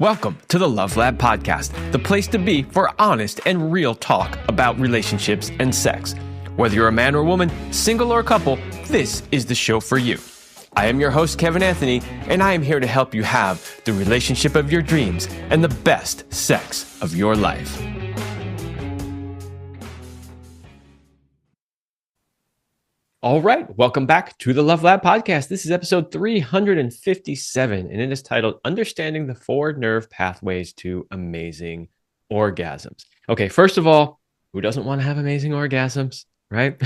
Welcome to the Love Lab Podcast, the place to be for honest and real talk about relationships and sex. Whether you're a man or woman, single or couple, this is the show for you. I am your host, Kevin Anthony, and I am here to help you have the relationship of your dreams and the best sex of your life. All right, welcome back to the Love Lab Podcast. This is episode 357, and it is titled Understanding the Four Nerve Pathways to Amazing Orgasms. Okay, first of all, who doesn't want to have amazing orgasms, right?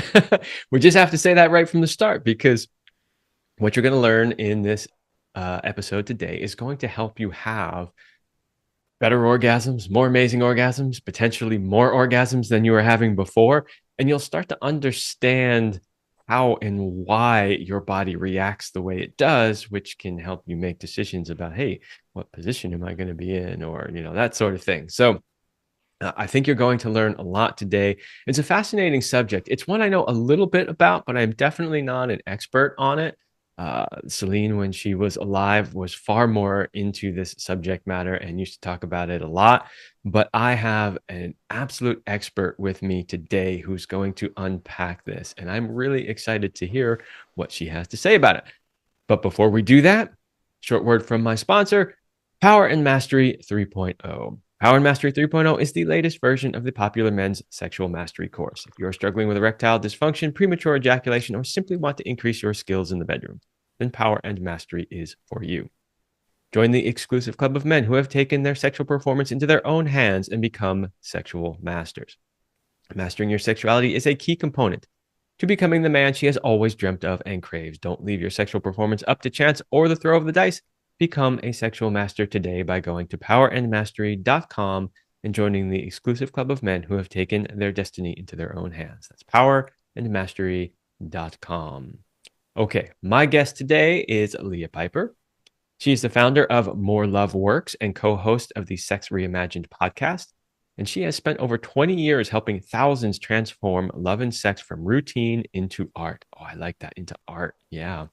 We just have to say that right from the start, because what you're going to learn in this episode today is going to help you have better orgasms, more amazing orgasms, potentially more orgasms than you were having before, and you'll start to understand how and why your body reacts the way it does, which can help you make decisions about, hey, what position am I going to be in, or, that sort of thing. So I think you're going to learn a lot today. It's a fascinating subject. It's one I know a little bit about, but I'm definitely not an expert on it. Celine, when she was alive, was far more into this subject matter and used to talk about it a lot. But I have an absolute expert with me today who's going to unpack this. And I'm really excited to hear what she has to say about it. But before we do that, short word from my sponsor, Power and Mastery 3.0. Power and Mastery 3.0 is the latest version of the popular men's sexual mastery course. If you're struggling with erectile dysfunction, premature ejaculation, or simply want to increase your skills in the bedroom, then Power and Mastery is for you. Join the exclusive club of men who have taken their sexual performance into their own hands and become sexual masters. Mastering your sexuality is a key component to becoming the man she has always dreamt of and craves. Don't leave your sexual performance up to chance or the throw of the dice. Become a sexual master today by going to powerandmastery.com and joining the exclusive club of men who have taken their destiny into their own hands. That's powerandmastery.com. Okay, my guest today is Leah Piper. She is the founder of More Love Works and co-host of the Sex Reimagined podcast. And she has spent over 20 years helping thousands transform love and sex from routine into art. Oh, I like that, into art. Yeah.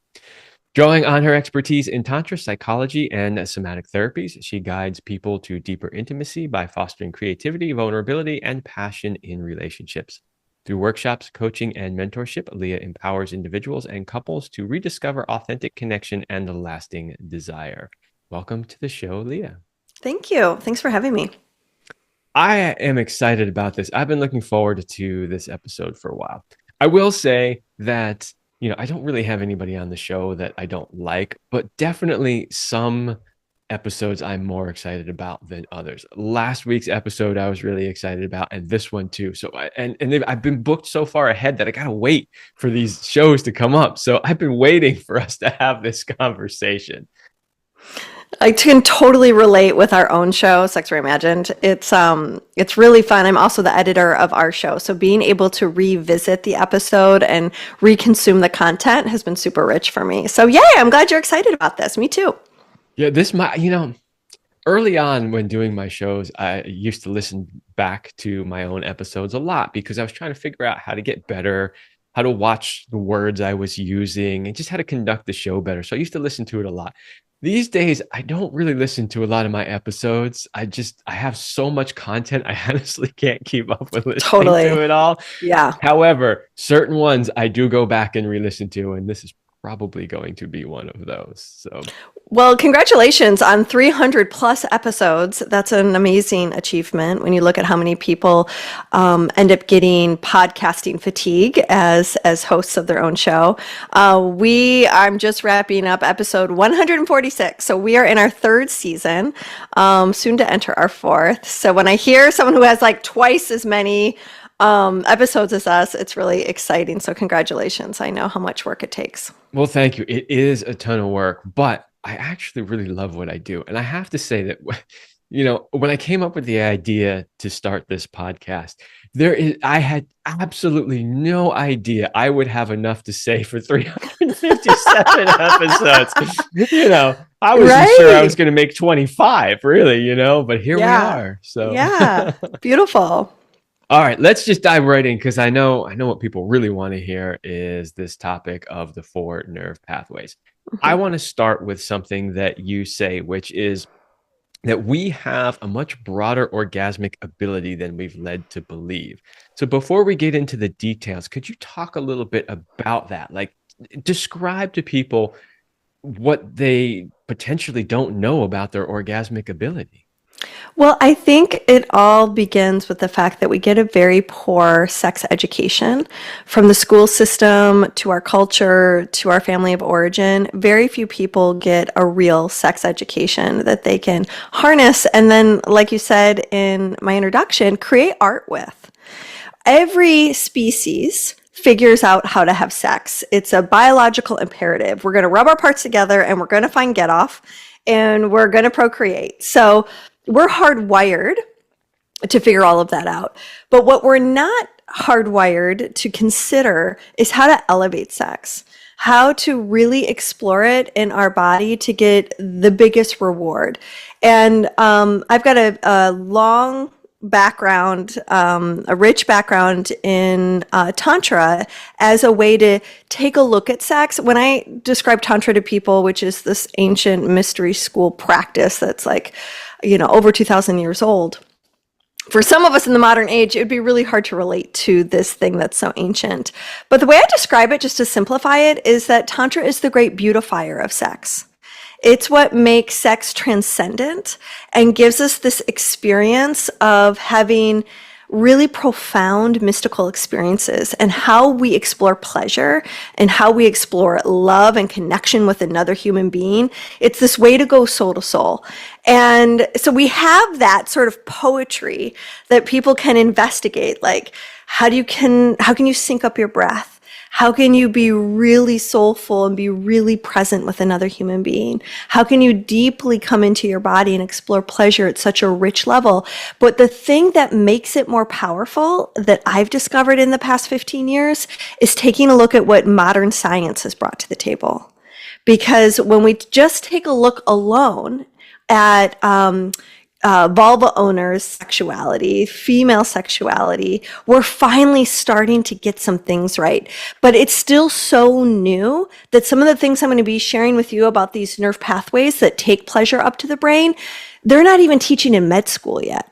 Drawing on her expertise in tantra, psychology, and somatic therapies, she guides people to deeper intimacy by fostering creativity, vulnerability, and passion in relationships. Through workshops, coaching, and mentorship, Leah empowers individuals and couples to rediscover authentic connection and lasting desire. Welcome to the show, Leah. Thank you. Thanks for having me. I am excited about this. I've been looking forward to this episode for a while. I will say that I don't really have anybody on the show that I don't like, but definitely some episodes I'm more excited about than others. Last week's episode I was really excited about, and this one too. So I've been booked so far ahead that I gotta wait for these shows to come up. So I've been waiting for us to have this conversation. I can totally relate with our own show, Sex Reimagined. It's really fun. I'm also the editor of our show, so being able to revisit the episode and reconsume the content has been super rich for me. So yay, I'm glad you're excited about this. Me too. Yeah, early on when doing my shows, I used to listen back to my own episodes a lot because I was trying to figure out how to get better, how to watch the words I was using, and just how to conduct the show better. So I used to listen to it a lot. These days, I don't really listen to a lot of my episodes. I have so much content, I honestly can't keep up with listening to it all. Yeah. However, certain ones I do go back and re-listen to, and this is probably going to be one of those. So, well, congratulations on 300 plus episodes. That's an amazing achievement when you look at how many people end up getting podcasting fatigue as hosts of their own show. I'm just wrapping up episode 146. So we are in our third season, soon to enter our fourth. So when I hear someone who has like twice as many episodes as us, it's really exciting. So congratulations. I know how much work it takes. Well, thank you. It is a ton of work, but I actually really love what I do. And I have to say that, when I came up with the idea to start this podcast, I had absolutely no idea I would have enough to say for 357 episodes. I wasn't sure I was going to make 25, really, but here we are. So yeah, beautiful. All right, let's just dive right in, because I know what people really want to hear is this topic of the four nerve pathways. I want to start with something that you say, which is that we have a much broader orgasmic ability than we've led to believe. So before we get into the details, could you talk a little bit about that? Like, describe to people what they potentially don't know about their orgasmic ability. Well, I think it all begins with the fact that we get a very poor sex education from the school system to our culture to our family of origin. Very few people get a real sex education that they can harness and then, like you said in my introduction, create art with. Every species figures out how to have sex. It's a biological imperative. We're going to rub our parts together and we're going to find get off and we're going to procreate. So we're hardwired to figure all of that out. But what we're not hardwired to consider is how to elevate sex, how to really explore it in our body to get the biggest reward. And I've got a long background, a rich background in tantra as a way to take a look at sex. When I describe tantra to people, which is this ancient mystery school practice that's like, over 2,000 years old. For some of us in the modern age, it would be really hard to relate to this thing that's so ancient. But the way I describe it, just to simplify it, is that tantra is the great beautifier of sex. It's what makes sex transcendent and gives us this experience of having really profound mystical experiences and how we explore pleasure and how we explore love and connection with another human being. It's this way to go soul to soul. And so we have that sort of poetry that people can investigate, like how can you sync up your breath? How can you be really soulful and be really present with another human being? How can you deeply come into your body and explore pleasure at such a rich level? But the thing that makes it more powerful that I've discovered in the past 15 years is taking a look at what modern science has brought to the table. Because when we just take a look alone at vulva owners' sexuality, female sexuality, we're finally starting to get some things right. But it's still so new that some of the things I'm going to be sharing with you about these nerve pathways that take pleasure up to the brain, they're not even teaching in med school yet.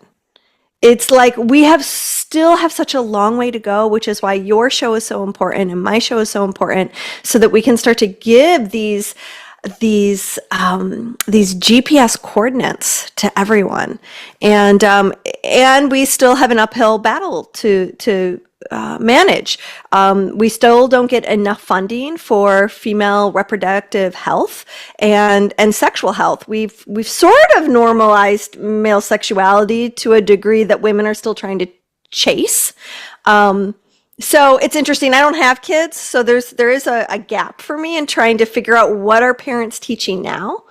It's like still have such a long way to go, which is why your show is so important and my show is so important, so that we can start to give these GPS coordinates to everyone, and we still have an uphill battle to manage. We still don't get enough funding for female reproductive health and sexual health. We've sort of normalized male sexuality to a degree that women are still trying to chase. So it's interesting. I don't have kids, so there is a gap for me in trying to figure out what are parents teaching now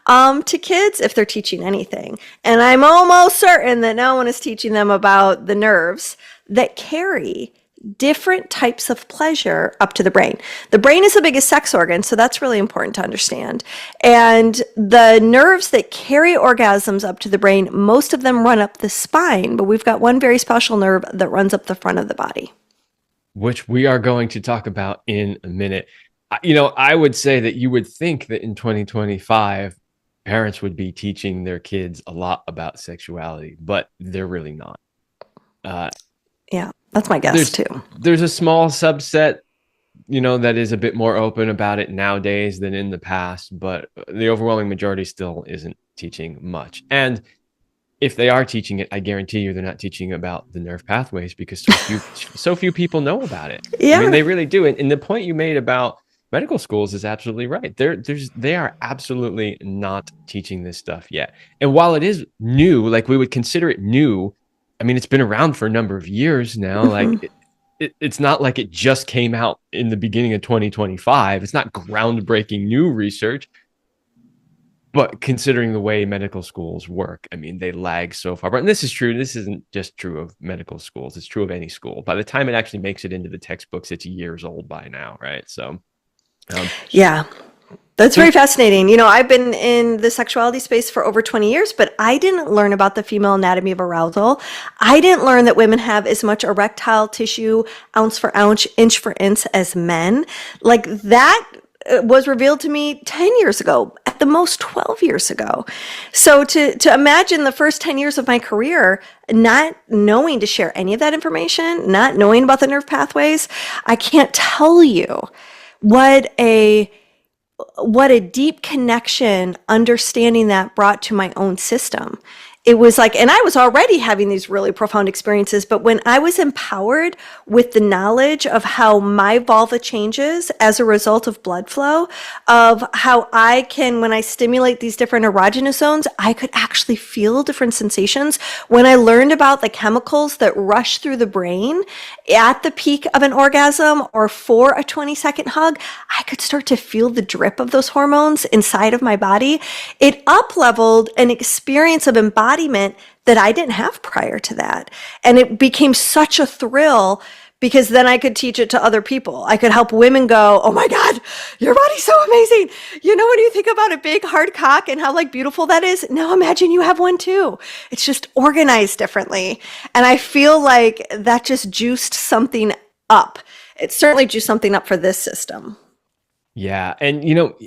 to kids, if they're teaching anything. And I'm almost certain that no one is teaching them about the nerves that carry different types of pleasure up to the brain. The brain is the biggest sex organ, so that's really important to understand. And the nerves that carry orgasms up to the brain, most of them run up the spine, but we've got one very special nerve that runs up the front of the body, which we are going to talk about in a minute. I would say that you would think that in 2025, parents would be teaching their kids a lot about sexuality, but they're really not. Yeah, that's my guess too. There's a small subset, that is a bit more open about it nowadays than in the past, but the overwhelming majority still isn't teaching much. And if they are teaching it, I guarantee you they're not teaching about the nerve pathways because so few people know about it. Yeah. I mean, they really do. And the point you made about medical schools is absolutely right. They are absolutely not teaching this stuff yet. And while it is new, like we would consider it new, I mean, it's been around for a number of years now. Like it's not like it just came out in the beginning of 2025. It's not groundbreaking new research. But considering the way medical schools work, I mean, they lag so far. And this is true. This isn't just true of medical schools. It's true of any school. By the time it actually makes it into the textbooks, it's years old by now, right? So, yeah, that's very fascinating. I've been in the sexuality space for over 20 years, but I didn't learn about the female anatomy of arousal. I didn't learn that women have as much erectile tissue, ounce for ounce, inch for inch as men. Like that was revealed to me 10 years ago. at the most 12 years ago. So to imagine the first 10 years of my career, not knowing to share any of that information, not knowing about the nerve pathways, I can't tell you what a deep connection understanding that brought to my own system. It was like, and I was already having these really profound experiences, but when I was empowered with the knowledge of how my vulva changes as a result of blood flow, of how I can, when I stimulate these different erogenous zones, I could actually feel different sensations. When I learned about the chemicals that rush through the brain at the peak of an orgasm or for a 20-second hug, I could start to feel the drip of those hormones inside of my body. It up-leveled an experience of embodiment that I didn't have prior to that. And it became such a thrill because then I could teach it to other people. I could help women go, oh my God, your body's so amazing. You know, when you think about a big hard cock and how like beautiful that is, now imagine you have one too. It's just organized differently. And I feel like that just juiced something up. It certainly juiced something up for this system. Yeah. And, you know,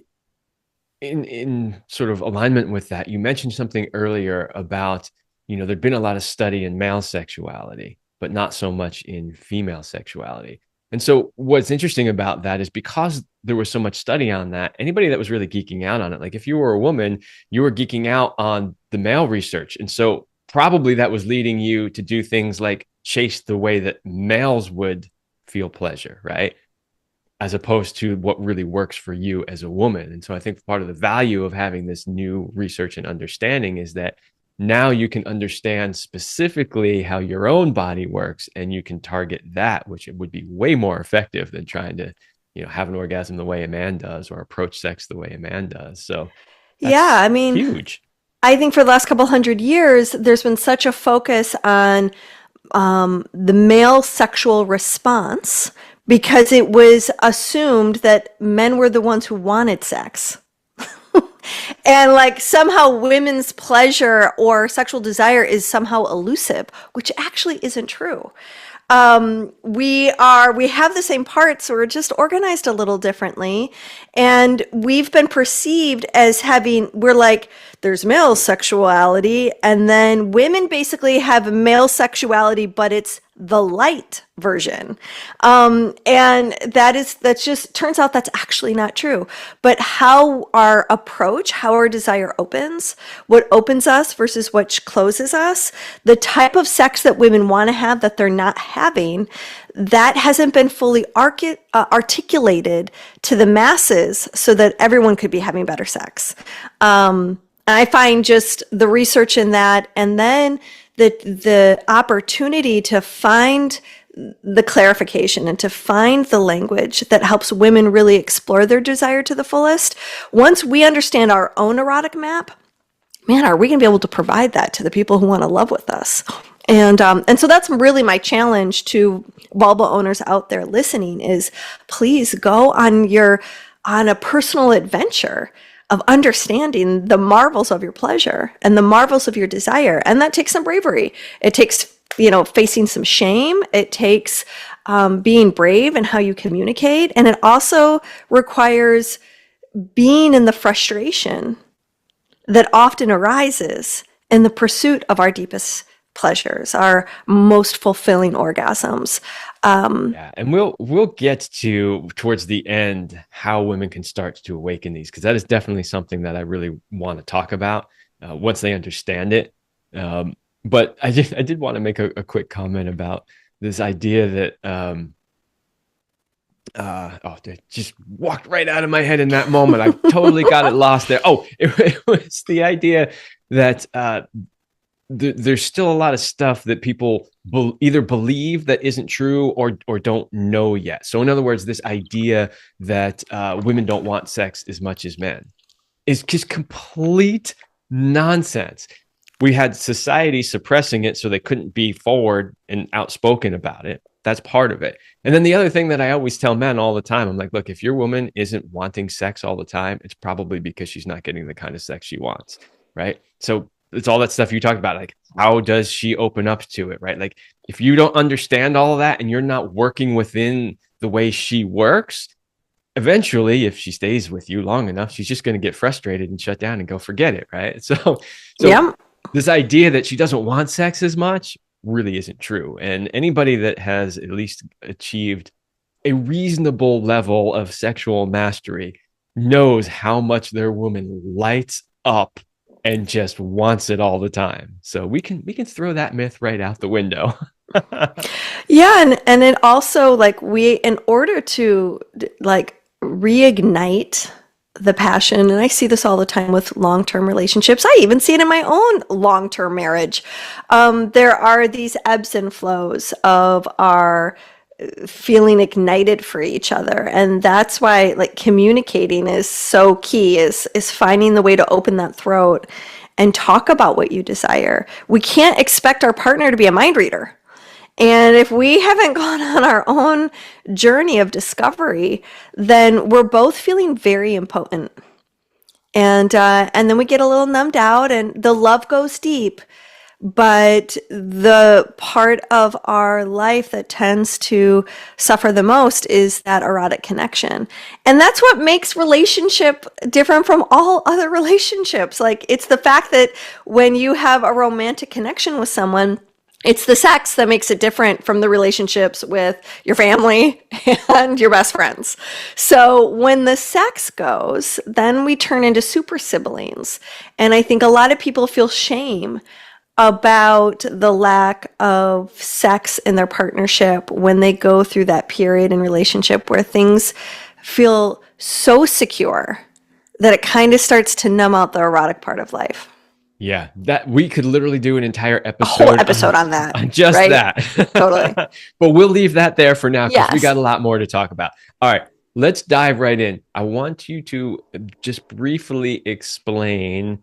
in sort of alignment with that, you mentioned something earlier about, you know, there'd been a lot of study in male sexuality, but not so much in female sexuality. And so what's interesting about that is because there was so much study on that, anybody that was really geeking out on it, like if you were a woman, you were geeking out on the male research. And so probably that was leading you to do things like chase the way that males would feel pleasure, right? As opposed to what really works for you as a woman. And so I think part of the value of having this new research and understanding is that now you can understand specifically how your own body works and you can target that, which would be way more effective than trying to, you know, have an orgasm the way a man does or approach sex the way a man does. So Yeah, that's I mean, huge. I think for the last couple hundred years, there's been such a focus on the male sexual response because it was assumed that men were the ones who wanted sex. And like somehow women's pleasure or sexual desire is somehow elusive, which actually isn't true. We have the same parts, we're just organized a little differently. And we've been perceived as we're like, there's male sexuality, and then women basically have male sexuality, but it's the light version. And that's just turns out that's actually not true. But how our approach, how our desire opens, what opens us versus what closes us, the type of sex that women want to have that they're not having, that hasn't been fully articulated to the masses so that everyone could be having better sex. I find just the research in that, and then the opportunity to find the clarification and to find the language that helps women really explore their desire to the fullest. Once we understand our own erotic map, man, are we going to be able to provide that to the people who want to love with us? And so that's really my challenge to vulva owners out there listening is please go on a personal adventure of understanding the marvels of your pleasure and the marvels of your desire. And that takes some bravery. It takes, you know, facing some shame. It takes being brave in how you communicate. And it also requires being in the frustration that often arises in the pursuit of our deepest pleasures, our most fulfilling orgasms. Yeah, and we'll get to towards the end how women can start to awaken these, because that is definitely something that I really want to talk about once they understand it. But I did want to make a quick comment about this idea that it just walked right out of my head in that moment. I totally got it lost there. Oh, it was the idea that there's still a lot of stuff that people either believe that isn't true or don't know yet. So in other words, this idea that women don't want sex as much as men is just complete nonsense. We had society suppressing it so they couldn't be forward and outspoken about it. That's part of it. And then the other thing that I always tell men all the time, I'm like, look, if your woman isn't wanting sex all the time, it's probably because she's not getting the kind of sex she wants, right? So it's all that stuff you talked about, like how does she open up to it, right? Like if you don't understand all of that and you're not working within the way she works, eventually, if she stays with you long enough, she's just going to get frustrated and shut down and go forget it, right? So Yeah. this idea that she doesn't want sex as much really isn't true. And anybody that has at least achieved a reasonable level of sexual mastery knows how much their woman lights up and just wants it all the time. So we can throw that myth right out the window. Yeah, and it also like in order to like reignite the passion, and I see this all the time with long-term relationships. I even see it in my own long-term marriage. There are these ebbs and flows of our feeling ignited for each other, and that's why like communicating is so key. Is finding the way to open that throat and talk about what you desire. We can't expect our partner to be a mind reader. And if we haven't gone on our own journey of discovery, then we're both feeling very impotent. And then we get a little numbed out and the love goes deep. But the part of our life that tends to suffer the most is that erotic connection. And that's what makes relationship different from all other relationships. Like it's the fact that when you have a romantic connection with someone, it's the sex that makes it different from the relationships with your family and your best friends. So when the sex goes, then we turn into super siblings. And I think a lot of people feel shame about the lack of sex in their partnership when they go through that period in relationship where things feel so secure that it kind of starts to numb out the erotic part of life. Yeah, that we could literally do an entire A whole episode episode on that, on just right? that. Totally. But we'll leave that there for now because we Yes. got a lot more to talk about. All right, let's dive right in. I want you to just briefly explain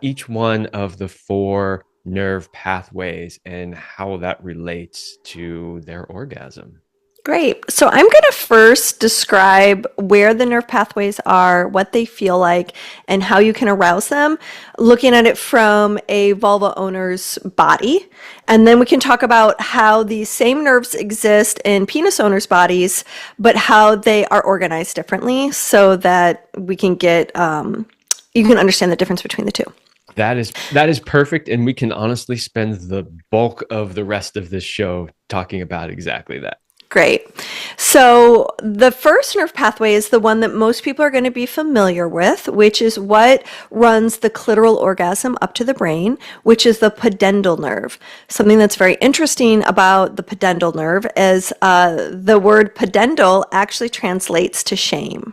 each one of the four nerve pathways and how that relates to their orgasm. Great. So I'm going to first describe where the nerve pathways are, what they feel like, and how you can arouse them, looking at it from a vulva owner's body. And then we can talk about how these same nerves exist in penis owners' bodies, but how they are organized differently so that we can get, you can understand the difference between the two. That is perfect. And we can honestly spend the bulk of the rest of this show talking about exactly that. Great. So the first nerve pathway is the one that most people are going to be familiar with, which is what runs the clitoral orgasm up to the brain, which is the pudendal nerve. Something that's very interesting about the pudendal nerve is the word pudendal actually translates to shame.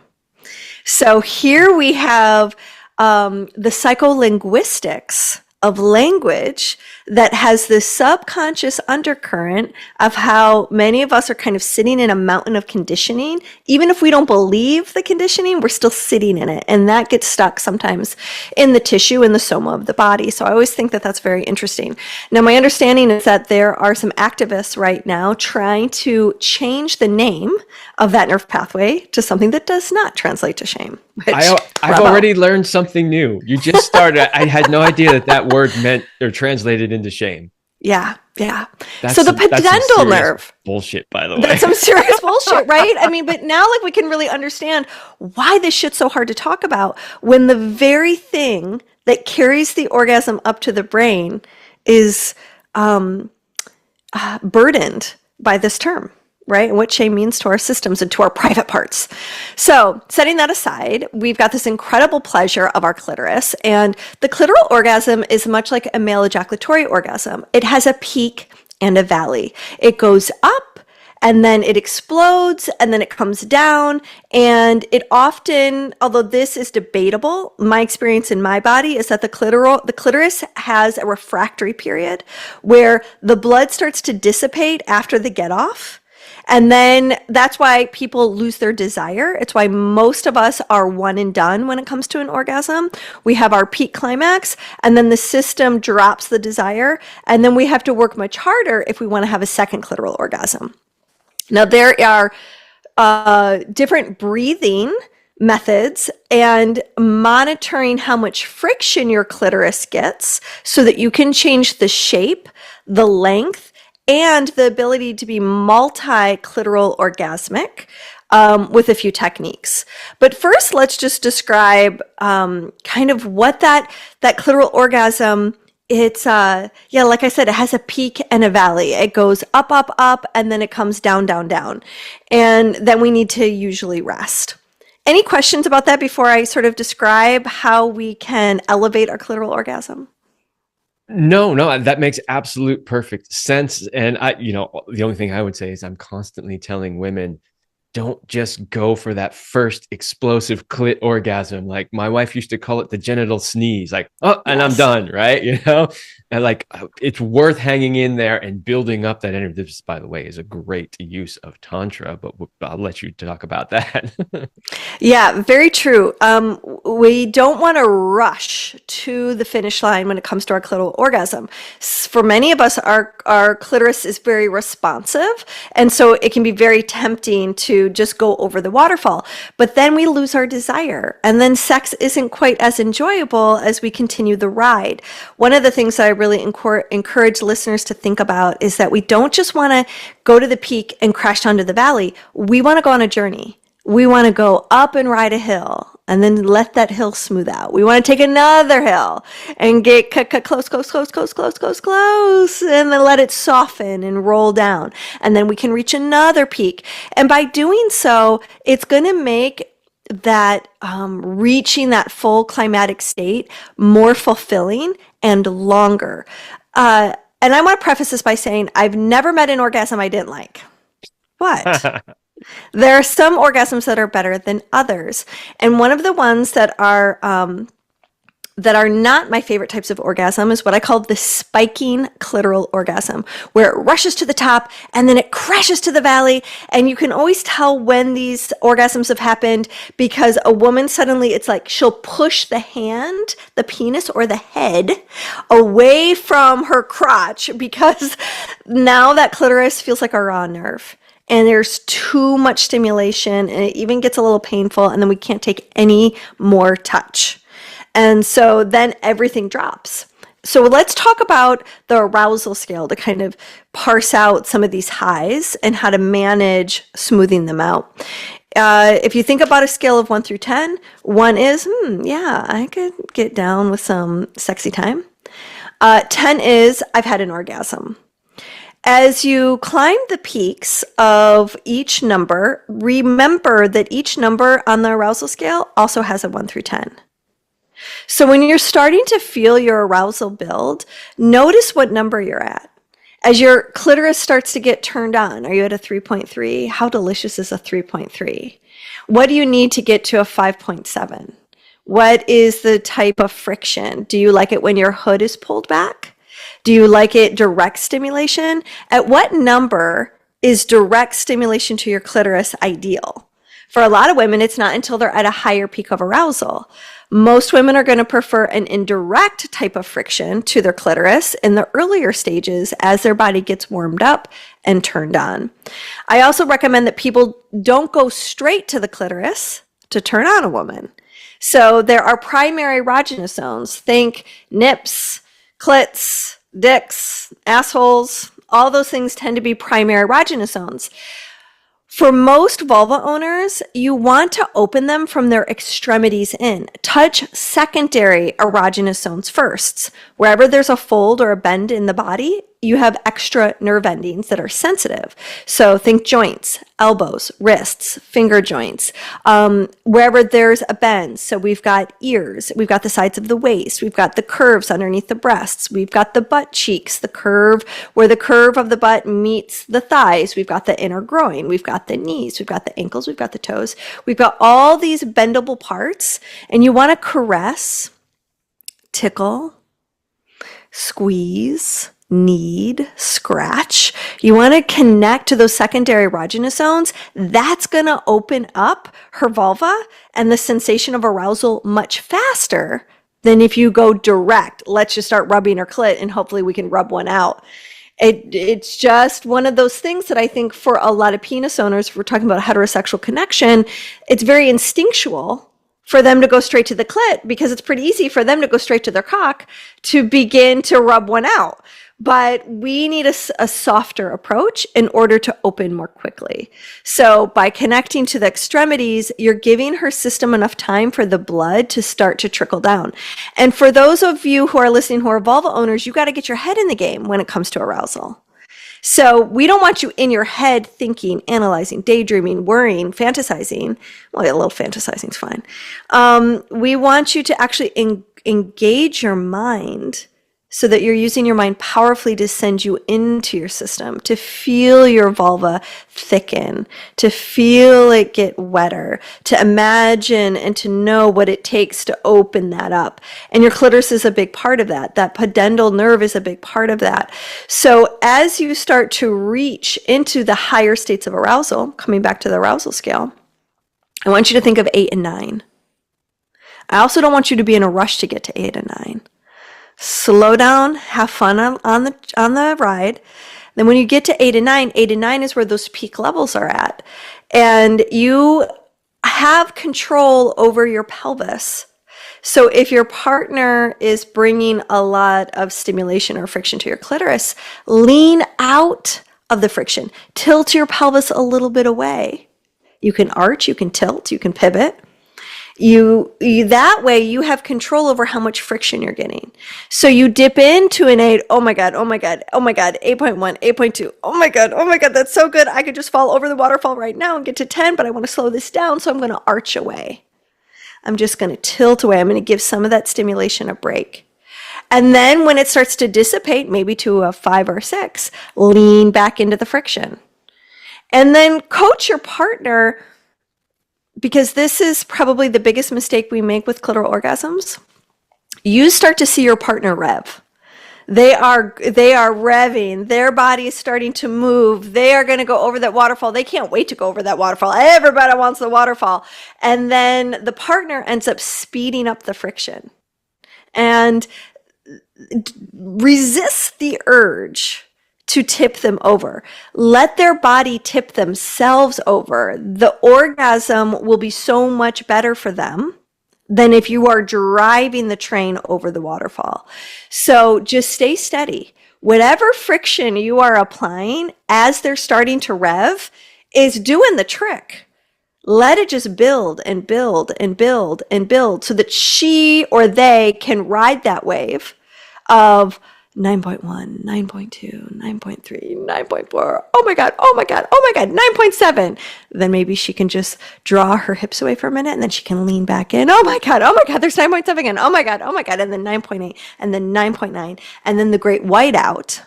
So here we have the psycholinguistics of language that has this subconscious undercurrent of how many of us are kind of sitting in a mountain of conditioning. Even if we don't believe the conditioning, we're still sitting in it. And that gets stuck sometimes in the tissue, in the soma of the body. So I always think that that's very interesting. Now, my understanding is that there are some activists right now trying to change the name of that nerve pathway to something that does not translate to shame. I've already learned something new. You just started. I had no idea that word meant or translated into shame. Yeah. That's So the pudendal nerve. Bullshit, by the way. That's some serious bullshit, right? I mean, but now like we can really understand why this shit's so hard to talk about when the very thing that carries the orgasm up to the brain is burdened by this term. Right? And what shame means to our systems and to our private parts. So setting that aside, we've got this incredible pleasure of our clitoris. And the clitoral orgasm is much like a male ejaculatory orgasm. It has a peak and a valley. It goes up and then it explodes and then it comes down. And it often, although this is debatable, my experience in my body is that the clitoris has a refractory period where the blood starts to dissipate after the get off. And then that's why people lose their desire. It's why most of us are one and done when it comes to an orgasm. We have our peak climax, and then the system drops the desire, and then we have to work much harder if we want to have a second clitoral orgasm. Now, there are different breathing methods and monitoring how much friction your clitoris gets so that you can change the shape, the length, and the ability to be multi-clitoral orgasmic with a few techniques. But first, let's just describe kind of what that clitoral orgasm. It's like I said, it has a peak and a valley. It goes up, up, up, and then it comes down, down, down. And then we need to usually rest. Any questions about that before I sort of describe how we can elevate our clitoral orgasm? No, that makes absolute perfect sense. And the only thing I would say is I'm constantly telling women, don't just go for that first explosive clit orgasm. Like my wife used to call it the genital sneeze, like, oh, and I'm done, right? And like, it's worth hanging in there and building up that energy. This, by the way, is a great use of tantra, but I'll let you talk about that. Yeah, very true. We don't want to rush to the finish line when it comes to our clitoral orgasm. For many of us, our clitoris is very responsive, and so it can be very tempting to just go over the waterfall. But then we lose our desire, and then sex isn't quite as enjoyable as we continue the ride. One of the things that I really encourage listeners to think about is that we don't just want to go to the peak and crash down to the valley. We want to go on a journey. We want to go up and ride a hill and then let that hill smooth out. We want to take another hill and get close, and then let it soften and roll down. And then we can reach another peak. And by doing so, it's going to make that reaching that full climatic state more fulfilling and longer. And I want to preface this by saying I've never met an orgasm I didn't like. But there are some orgasms that are better than others. And one of the ones that are not my favorite types of orgasm is what I call the spiking clitoral orgasm, where it rushes to the top and then it crashes to the valley. And you can always tell when these orgasms have happened because a woman suddenly, it's like she'll push the hand, the penis, or the head away from her crotch because now that clitoris feels like a raw nerve. And there's too much stimulation and it even gets a little painful, and then we can't take any more touch. And so then everything drops. So let's talk about the arousal scale to kind of parse out some of these highs and how to manage smoothing them out. If you think about a scale of 1 through 10, 1 is, I could get down with some sexy time. 10 is, I've had an orgasm. As you climb the peaks of each number, remember that each number on the arousal scale also has a 1 through 10. So when you're starting to feel your arousal build, notice what number you're at. As your clitoris starts to get turned on, are you at a 3.3? How delicious is a 3.3? What do you need to get to a 5.7? What is the type of friction? Do you like it when your hood is pulled back? Do you like it direct stimulation? At what number is direct stimulation to your clitoris ideal? For a lot of women, it's not until they're at a higher peak of arousal. Most women are going to prefer an indirect type of friction to their clitoris in the earlier stages as their body gets warmed up and turned on. I also recommend that people don't go straight to the clitoris to turn on a woman. So there are primary erogenous zones. Think nips, clits, dicks, assholes, all those things tend to be primary erogenous zones. For most vulva owners, you want to open them from their extremities in. Touch secondary erogenous zones first. Wherever there's a fold or a bend in the body, you have extra nerve endings that are sensitive. So think joints, elbows, wrists, finger joints. Wherever there's a bend, so we've got ears, we've got the sides of the waist, we've got the curves underneath the breasts, we've got the butt cheeks, the curve where the curve of the butt meets the thighs, we've got the inner groin, we've got the knees, we've got the ankles, we've got the toes, we've got all these bendable parts, and you want to caress, tickle, squeeze, knead, scratch. You want to connect to those secondary erogenous zones. That's going to open up her vulva and the sensation of arousal much faster than if you go direct. Let's just start rubbing her clit and hopefully we can rub one out. It's just one of those things that I think for a lot of penis owners, if we're talking about heterosexual connection, it's very instinctual for them to go straight to the clit because it's pretty easy for them to go straight to their cock to begin to rub one out. but we need a softer approach in order to open more quickly. So by connecting to the extremities, you're giving her system enough time for the blood to start to trickle down. And for those of you who are listening who are vulva owners, you got to get your head in the game when it comes to arousal. So we don't want you in your head thinking, analyzing, daydreaming, worrying, fantasizing. Well, a little fantasizing is fine. We want you to actually engage your mind so that you're using your mind powerfully to send you into your system, to feel your vulva thicken, to feel it get wetter, to imagine and to know what it takes to open that up. And your clitoris is a big part of that. That pudendal nerve is a big part of that. So as you start to reach into the higher states of arousal, coming back to the arousal scale, I want you to think of 8 and 9. I also don't want you to be in a rush to get to 8 and 9. Slow down, have fun on the ride. Then when you get to 8 and 9, 8 and 9 is where those peak levels are at. And you have control over your pelvis. So if your partner is bringing a lot of stimulation or friction to your clitoris, lean out of the friction. Tilt your pelvis a little bit away. You can arch, you can tilt, you can pivot. You that way you have control over how much friction you're getting. So you dip into an 8, oh my God, 8.1, 8.2, oh my God, that's so good. I could just fall over the waterfall right now and get to 10, but I want to slow this down, so I'm going to arch away. I'm just going to tilt away. I'm going to give some of that stimulation a break. And then when it starts to dissipate, maybe to a 5 or 6, lean back into the friction. And then coach your partner, because this is probably the biggest mistake we make with clitoral orgasms. You start to see your partner rev. They are revving. Their body is starting to move. They are going to go over that waterfall. They can't wait to go over that waterfall. Everybody wants the waterfall. And then the partner ends up speeding up the friction and resist the urge to tip them over. Let their body tip themselves over. The orgasm will be so much better for them than if you are driving the train over the waterfall. So just stay steady. Whatever friction you are applying as they're starting to rev is doing the trick. Let it just build and build and build and build so that she or they can ride that wave of 9.1, 9.2, 9.3, 9.4. Oh my God, 9.7. Then maybe she can just draw her hips away for a minute and then she can lean back in. Oh my God, there's 9.7 again. Oh my God. And then 9.8 and then 9.9. And then the great whiteout,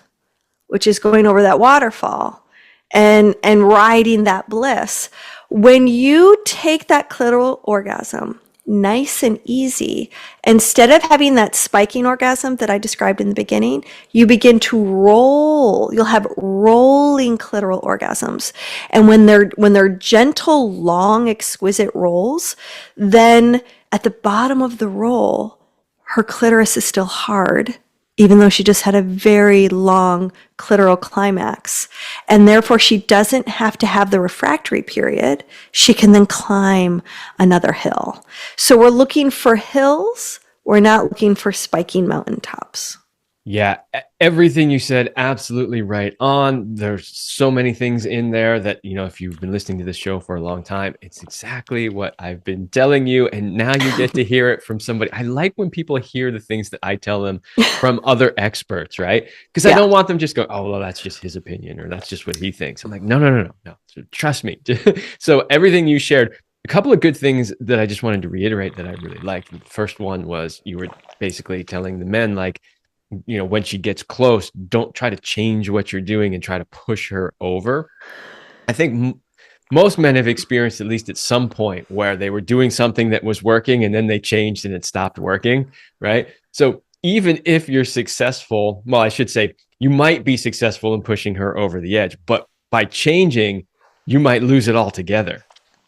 which is going over that waterfall and riding that bliss. When you take that clitoral orgasm nice and easy, instead of having that spiking orgasm that I described in the beginning, you begin to roll. You'll have rolling clitoral orgasms. And when they're gentle, long, exquisite rolls, then at the bottom of the roll, her clitoris is still hard, even though she just had a very long clitoral climax. And therefore, she doesn't have to have the refractory period. She can then climb another hill. So we're looking for hills. We're not looking for spiking mountaintops. Yeah, everything you said, absolutely right on. There's so many things in there that, if you've been listening to this show for a long time, it's exactly what I've been telling you. And now you get to hear it from somebody. I like when people hear the things that I tell them from other experts, right? Because I don't want them just go, oh, well, that's just his opinion or that's just what he thinks. I'm like, no. Trust me. So everything you shared, a couple of good things that I just wanted to reiterate that I really liked. The first one was you were basically telling the men, like, when she gets close, don't try to change what you're doing and try to push her over. I think most men have experienced, at least at some point, where they were doing something that was working and then they changed and it stopped working, right? So even if you're successful, well, I should say you might be successful in pushing her over the edge, but by changing, you might lose it altogether,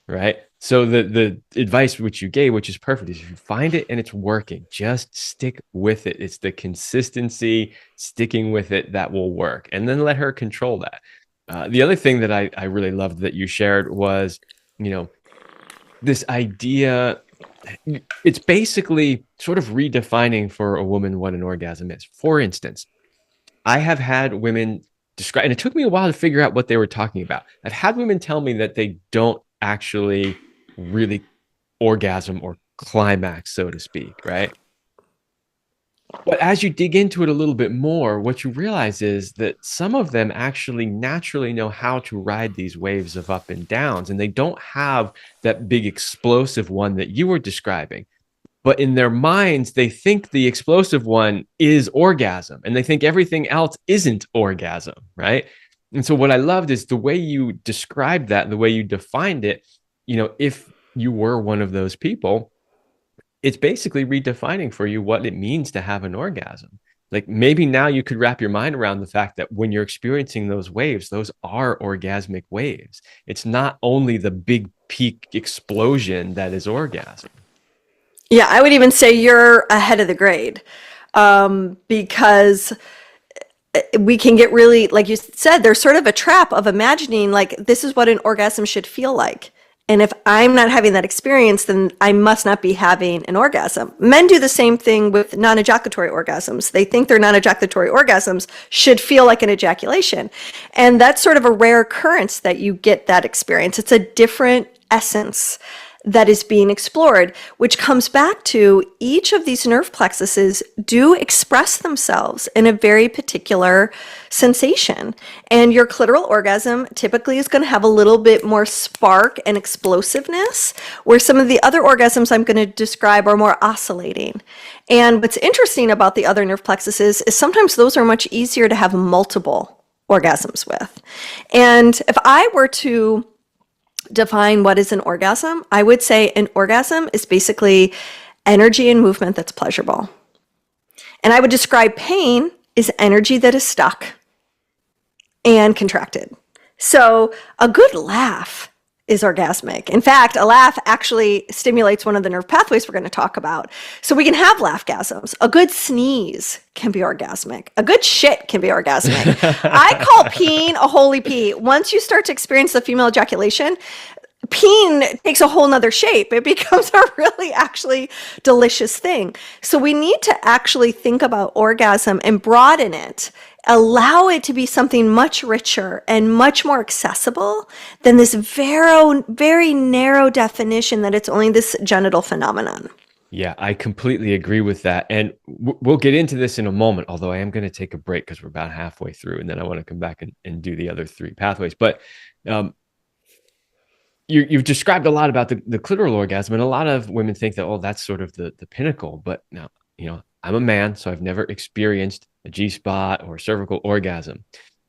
right? So the advice which you gave, which is perfect, is if you find it and it's working, just stick with it. It's the consistency, sticking with it that will work. And then let her control that. The other thing that I really loved that you shared was, this idea, it's basically sort of redefining for a woman what an orgasm is. For instance, I have had women describe, and it took me a while to figure out what they were talking about. I've had women tell me that they don't actually really orgasm or climax, so to speak, right? But as you dig into it a little bit more, what you realize is that some of them actually naturally know how to ride these waves of up and downs, and they don't have that big explosive one that you were describing. But in their minds, they think the explosive one is orgasm, and they think everything else isn't orgasm, right? And so what I loved is the way you described that, the way you defined it. If you were one of those people, it's basically redefining for you what it means to have an orgasm. Like maybe now you could wrap your mind around the fact that when you're experiencing those waves, those are orgasmic waves. It's not only the big peak explosion that is orgasm. Yeah, I would even say you're ahead of the grade, because we can get really, like you said, there's sort of a trap of imagining like this is what an orgasm should feel like. And if I'm not having that experience, then I must not be having an orgasm. Men do the same thing with non-ejaculatory orgasms. They think their non-ejaculatory orgasms should feel like an ejaculation. And that's sort of a rare occurrence that you get that experience. It's a different essence that is being explored, which comes back to each of these nerve plexuses do express themselves in a very particular sensation. And your clitoral orgasm typically is going to have a little bit more spark and explosiveness, where some of the other orgasms I'm going to describe are more oscillating. And what's interesting about the other nerve plexuses is sometimes those are much easier to have multiple orgasms with. And if I were to define what is an orgasm, I would say an orgasm is basically energy and movement that's pleasurable. And I would describe pain as energy that is stuck and contracted. So a good laugh is orgasmic. In fact, a laugh actually stimulates one of the nerve pathways we're going to talk about. So we can have laughgasms. A good sneeze can be orgasmic. A good shit can be orgasmic. I call peeing a holy pee. Once you start to experience the female ejaculation, peeing takes a whole nother shape. It becomes a really actually delicious thing. So we need to actually think about orgasm and broaden it, allow it to be something much richer and much more accessible than this very, very narrow definition that it's only this genital phenomenon. Yeah, I completely agree with that. And we'll get into this in a moment, although I am going to take a break because we're about halfway through, and then I want to come back and do the other three pathways. But you've described a lot about the clitoral orgasm, and a lot of women think that, oh, that's sort of the pinnacle. But now, I'm a man, so I've never experienced a Gspot or cervical orgasm.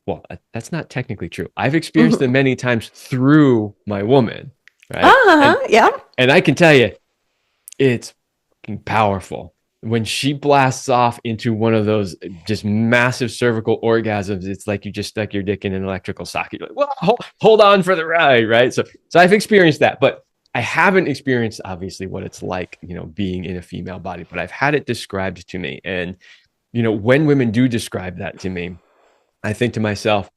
Well, that's not technically true. I've experienced them many times through my woman, right? Yeah. And I can tell you, it's powerful. When she blasts off into one of those just massive cervical orgasms, it's like you just stuck your dick in an electrical socket. You're like, well, hold on for the ride, right? So I've experienced that, but I haven't experienced obviously what it's like, being in a female body, but I've had it described to me. And, when women do describe that to me, I think to myself,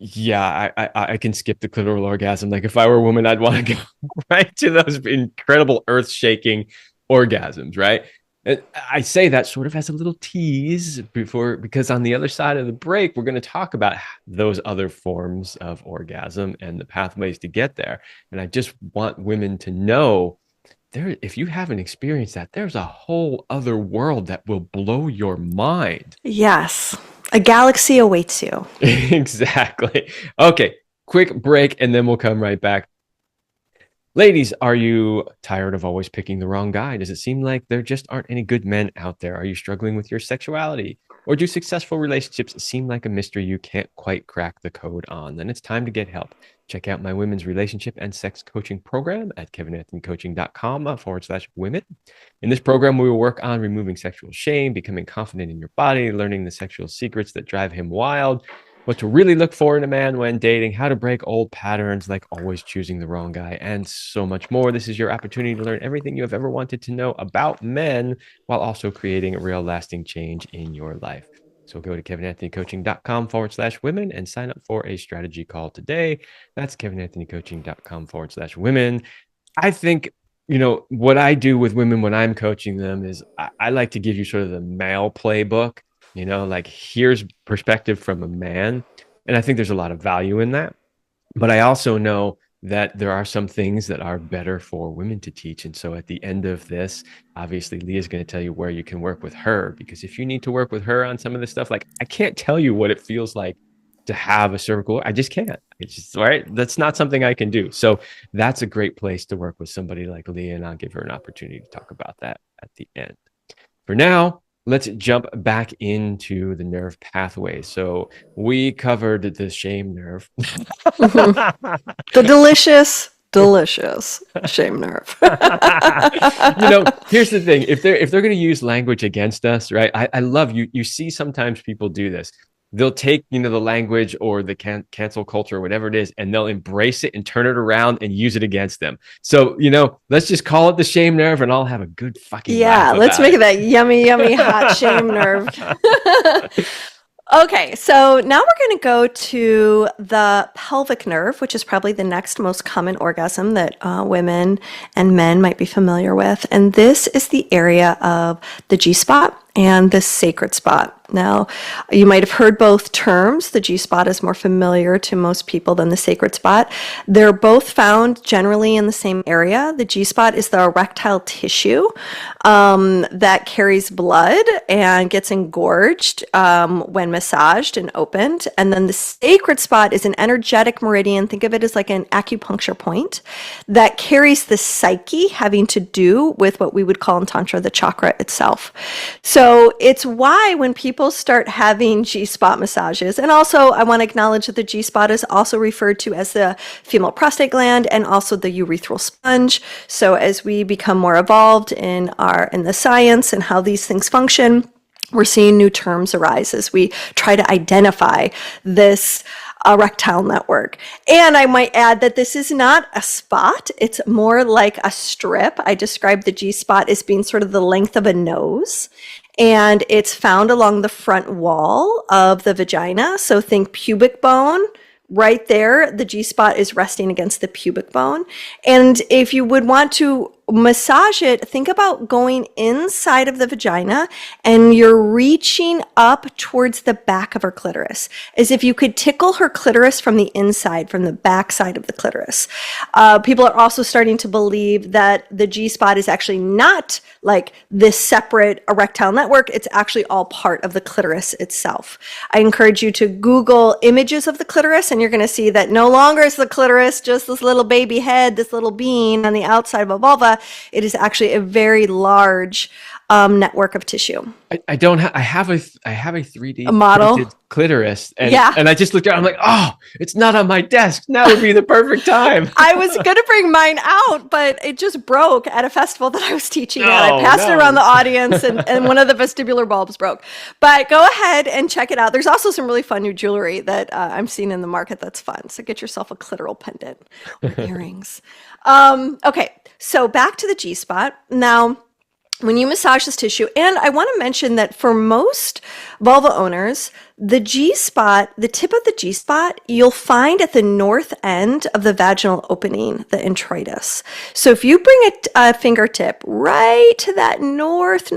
yeah, I can skip the clitoral orgasm. Like if I were a woman, I'd want to go right to those incredible earth shaking orgasms, right? And I say that sort of as a little tease because on the other side of the break, we're going to talk about those other forms of orgasm and the pathways to get there. And I just want women to know if you haven't experienced that, there's a whole other world that will blow your mind. Yes. A galaxy awaits you. Exactly. Okay, quick break, and then we'll come right back. Ladies, are you tired of always picking the wrong guy? Does it seem like there just aren't any good men out there? Are you struggling with your sexuality? Or do successful relationships seem like a mystery you can't quite crack the code on? Then it's time to get help. Check out my women's relationship and sex coaching program at kevinanthonycoaching.com/women. In this program, we will work on removing sexual shame, becoming confident in your body, learning the sexual secrets that drive him wild, what to really look for in a man when dating, how to break old patterns like always choosing the wrong guy, and so much more. This is your opportunity to learn everything you have ever wanted to know about men while also creating a real lasting change in your life. So go to kevinanthonycoaching.com/women and sign up for a strategy call today. That's kevinanthonycoaching.com/women. I think, what I do with women when I'm coaching them is I like to give you sort of the male playbook like here's perspective from a man. And I think there's a lot of value in that. But I also know that there are some things that are better for women to teach. And so at the end of this, obviously, Leah's going to tell you where you can work with her, because if you need to work with her on some of this stuff, like I can't tell you what it feels like to have a cervical. I just can't. It's just right. That's not something I can do. So that's a great place to work with somebody like Leah. And I'll give her an opportunity to talk about that at the end. For now, let's jump back into the nerve pathway. So we covered the shame nerve. The delicious shame nerve. Here's the thing. If they're going to use language against us, right? I love you see sometimes people do this. They'll take, the language or the cancel culture or whatever it is, and they'll embrace it and turn it around and use it against them. So, let's just call it the shame nerve and I'll have a good fucking laugh let's make it that yummy, yummy hot shame nerve. Okay, so now we're going to go to the pelvic nerve, which is probably the next most common orgasm that women and men might be familiar with. And this is the area of the Gspot and the sacred spot. Now, you might have heard both terms. The Gspot is more familiar to most people than the sacred spot. They're both found generally in the same area. The Gspot is the erectile tissue that carries blood and gets engorged when massaged and opened. And then the sacred spot is an energetic meridian. Think of it as like an acupuncture point that carries the psyche, having to do with what we would call in tantra the chakra itself. So it's why when people start having G-spot massages, and also I want to acknowledge that the G-spot is also referred to as the female prostate gland and also the urethral sponge. So as we become more evolved in the science and how these things function, we're seeing new terms arise as we try to identify this erectile network. And I might add that this is not a spot. It's more like a strip. I describe the G-spot as being sort of the length of a nose. And it's found along the front wall of the vagina. So think pubic bone. Right there, the G-spot is resting against the pubic bone. And if you would want to massage it, think about going inside of the vagina and you're reaching up towards the back of her clitoris, as if you could tickle her clitoris from the inside, from the back side of the clitoris. People are also starting to believe that the G-spot is actually not like this separate erectile network. It's actually all part of the clitoris itself. I encourage you to Google images of the clitoris and you're going to see that no longer is the clitoris just this little baby head, this little bean on the outside of a vulva. It is actually a very large network of tissue. I don't have. I have a 3D model clitoris, and I just looked around. I'm like, oh, it's not on my desk. Now would be the perfect time. I was gonna bring mine out, but it just broke at a festival that I was teaching at. I passed it around the audience, and one of the vestibular bulbs broke. But go ahead and check it out. There's also some really fun new jewelry that I'm seeing in the market that's fun. So get yourself a clitoral pendant or earrings. Okay, so back to the G-spot now. When you massage this tissue, and I want to mention that for most vulva owners, the G-spot, the tip of the G-spot, you'll find at the north end of the vaginal opening, the introitus. So if you bring a fingertip right to that north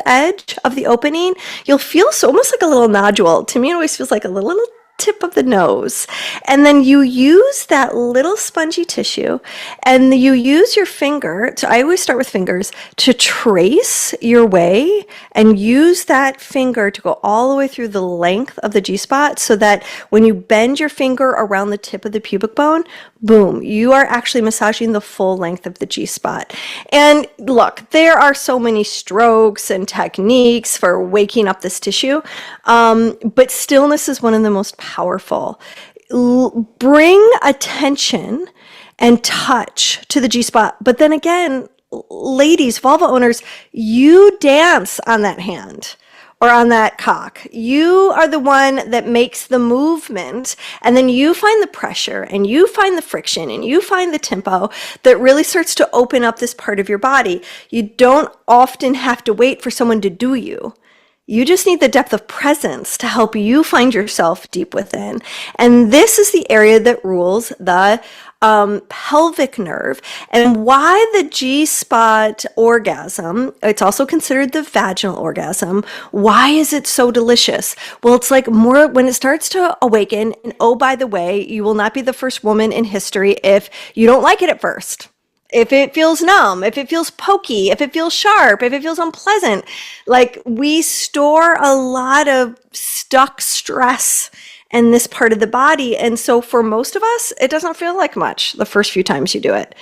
edge of the opening, you'll feel almost like a little nodule. To me, it always feels like a little tip of the nose. And then you use that little spongy tissue and you use your finger. So I always start with fingers to trace your way and use that finger to go all the way through the length of the G-spot so that when you bend your finger around the tip of the pubic bone, boom, you are actually massaging the full length of the G-spot. And look, there are so many strokes and techniques for waking up this tissue, but stillness is one of the most powerful. Bring attention and touch to the G-spot. But then again, ladies, vulva owners, you dance on that hand or on that cock. You are the one that makes the movement, and then you find the pressure and you find the friction and you find the tempo that really starts to open up this part of your body. You don't often have to wait for someone to do you. You just need the depth of presence to help you find yourself deep within. And this is the area that rules the pelvic nerve. And why the Gspot orgasm, it's also considered the vaginal orgasm. Why is it so delicious? Well, it's like more when it starts to awaken. And oh, by the way, you will not be the first woman in history if you don't like it at first. If it feels numb, if it feels pokey, if it feels sharp, if it feels unpleasant, like we store a lot of stuck stress in this part of the body. And so for most of us, it doesn't feel like much the first few times you do it.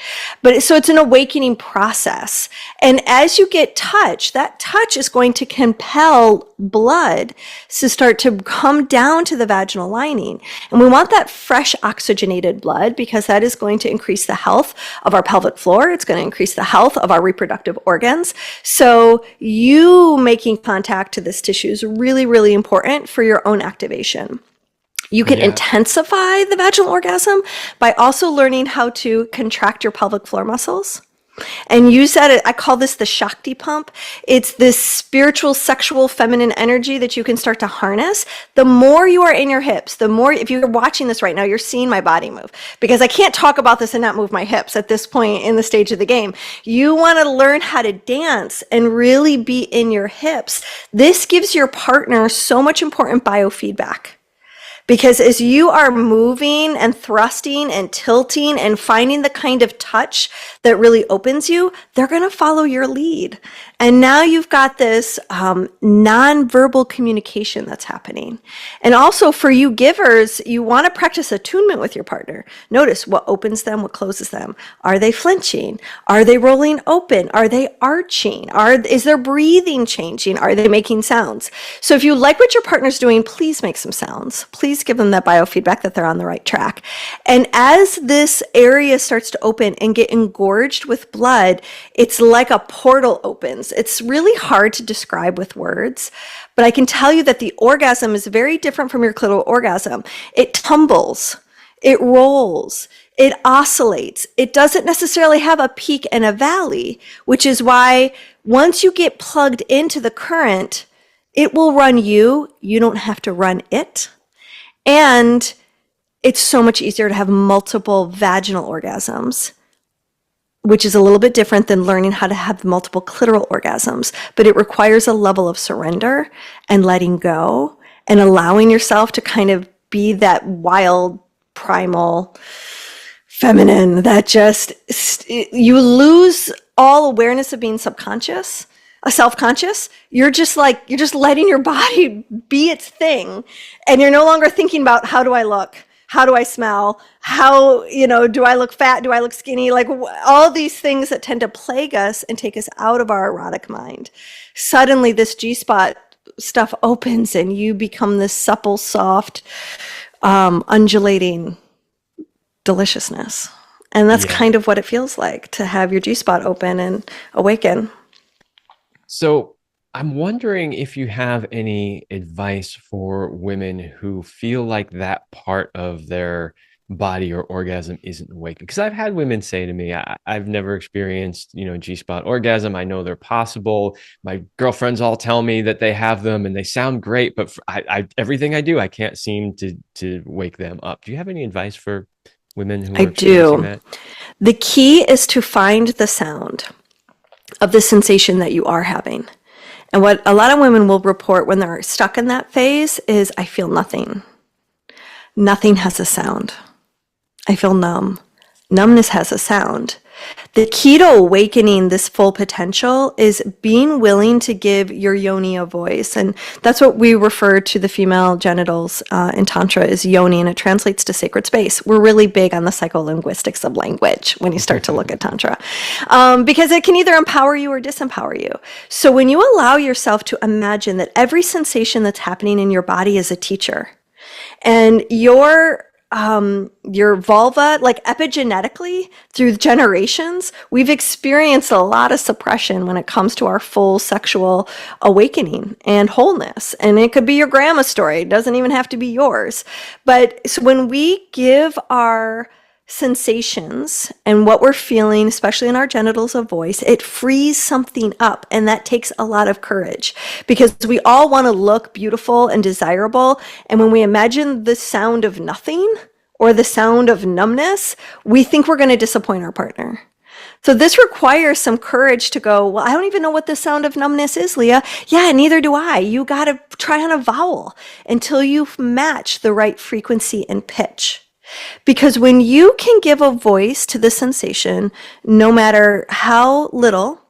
But so it's an awakening process. And as you get touch, that touch is going to compel blood to start to come down to the vaginal lining. And we want that fresh oxygenated blood because that is going to increase the health of our pelvic floor. It's going to increase the health of our reproductive organs. So you making contact to this tissue is really, really important for your own activation. You can intensify the vaginal orgasm by also learning how to contract your pelvic floor muscles and use that. I call this the Shockti Pump. It's this spiritual, sexual, feminine energy that you can start to harness. The more you are in your hips, the more, if you're watching this right now, you're seeing my body move because I can't talk about this and not move my hips at this point in the stage of the game. You want to learn how to dance and really be in your hips. This gives your partner so much important biofeedback. Because as you are moving and thrusting and tilting and finding the kind of touch that really opens you, they're going to follow your lead. And now you've got this nonverbal communication that's happening. And also for you givers, you want to practice attunement with your partner. Notice what opens them, what closes them. Are they flinching? Are they rolling open? Are they arching? Is their breathing changing? Are they making sounds? So if you like what your partner's doing, please make some sounds. Please give them that biofeedback that they're on the right track. And as this area starts to open and get engorged with blood, it's like a portal opens. It's really hard to describe with words, but I can tell you that the orgasm is very different from your clitoral orgasm. It tumbles, it rolls, it oscillates. It doesn't necessarily have a peak and a valley, which is why once you get plugged into the current, it will run you. You don't have to run it. And it's so much easier to have multiple vaginal orgasms, which is a little bit different than learning how to have multiple clitoral orgasms. But it requires a level of surrender and letting go and allowing yourself to kind of be that wild, primal, feminine that just, you lose all awareness of being subconscious. Self-conscious, you're just letting your body be its thing. And you're no longer thinking about how do I look? How do I smell? How, do I look fat? Do I look skinny? Like all these things that tend to plague us and take us out of our erotic mind. Suddenly this Gspot stuff opens and you become this supple, soft, undulating deliciousness. And that's kind of what it feels like to have your Gspot open and awaken. So I'm wondering if you have any advice for women who feel like that part of their body or orgasm isn't awakened. Because I've had women say to me, I've never experienced, G-spot orgasm. I know they're possible. My girlfriends all tell me that they have them and they sound great, but everything I do, I can't seem to wake them up. Do you have any advice for women who are experiencing that? The key is to find the sound of the sensation that you are having. And what a lot of women will report when they're stuck in that phase is, I feel nothing. Nothing has a sound. I feel numb. Numbness has a sound. The key to awakening this full potential is being willing to give your yoni a voice. And that's what we refer to the female genitals in tantra as yoni, and it translates to sacred space. We're really big on the psycholinguistics of language when you start to look at tantra, because it can either empower you or disempower you. So when you allow yourself to imagine that every sensation that's happening in your body is a teacher, and your vulva, like epigenetically through generations, we've experienced a lot of suppression when it comes to our full sexual awakening and wholeness. And it could be your grandma's story. It doesn't even have to be yours. But so when we give our sensations and what we're feeling, especially in our genitals of voice, it frees something up. And that takes a lot of courage because we all want to look beautiful and desirable. And when we imagine the sound of nothing or the sound of numbness, we think we're going to disappoint our partner. So this requires some courage to go, well, I don't even know what the sound of numbness is, Leah. Yeah, neither do I. You got to try on a vowel until you match the right frequency and pitch. Because when you can give a voice to the sensation, no matter how little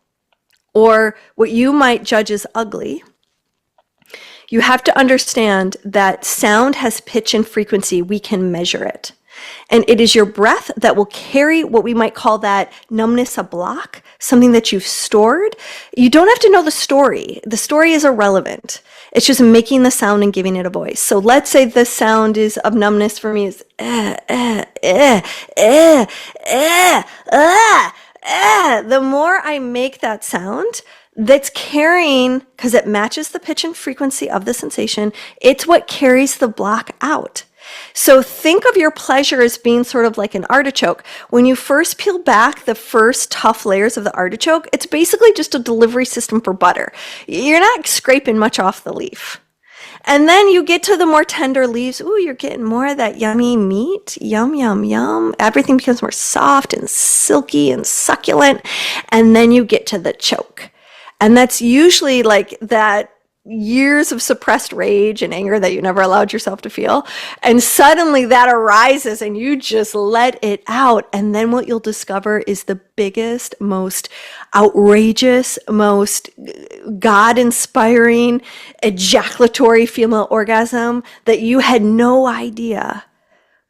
or what you might judge as ugly, you have to understand that sound has pitch and frequency. We can measure it. And it is your breath that will carry what we might call that numbness, a block, something that you've stored. You don't have to know the story. The story is irrelevant. It's just making the sound and giving it a voice. So let's say the sound is of numbness for me is the more I make that sound, that's carrying, because it matches the pitch and frequency of the sensation, it's what carries the block out. So think of your pleasure as being sort of like an artichoke. When you first peel back the first tough layers of the artichoke, it's basically just a delivery system for butter. You're not scraping much off the leaf. And then you get to the more tender leaves. Ooh, you're getting more of that yummy meat. Yum, yum, yum. Everything becomes more soft and silky and succulent. And then you get to the choke. And that's usually like that years of suppressed rage and anger that you never allowed yourself to feel. And suddenly that arises and you just let it out. And then what you'll discover is the biggest, most outrageous, most God-inspiring, ejaculatory female orgasm that you had no idea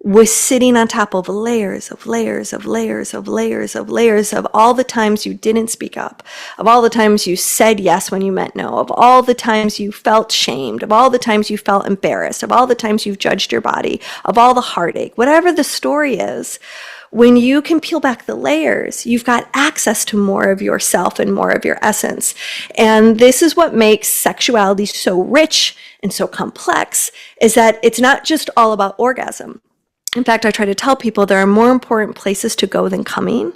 was sitting on top of layers of layers of layers of layers of layers of all the times you didn't speak up, of all the times you said yes when you meant no, of all the times you felt shamed, of all the times you felt embarrassed, of all the times you've judged your body, of all the heartache, whatever the story is. When you can peel back the layers, you've got access to more of yourself and more of your essence. And this is what makes sexuality so rich and so complex, is that it's not just all about orgasm. In fact, I try to tell people there are more important places to go than coming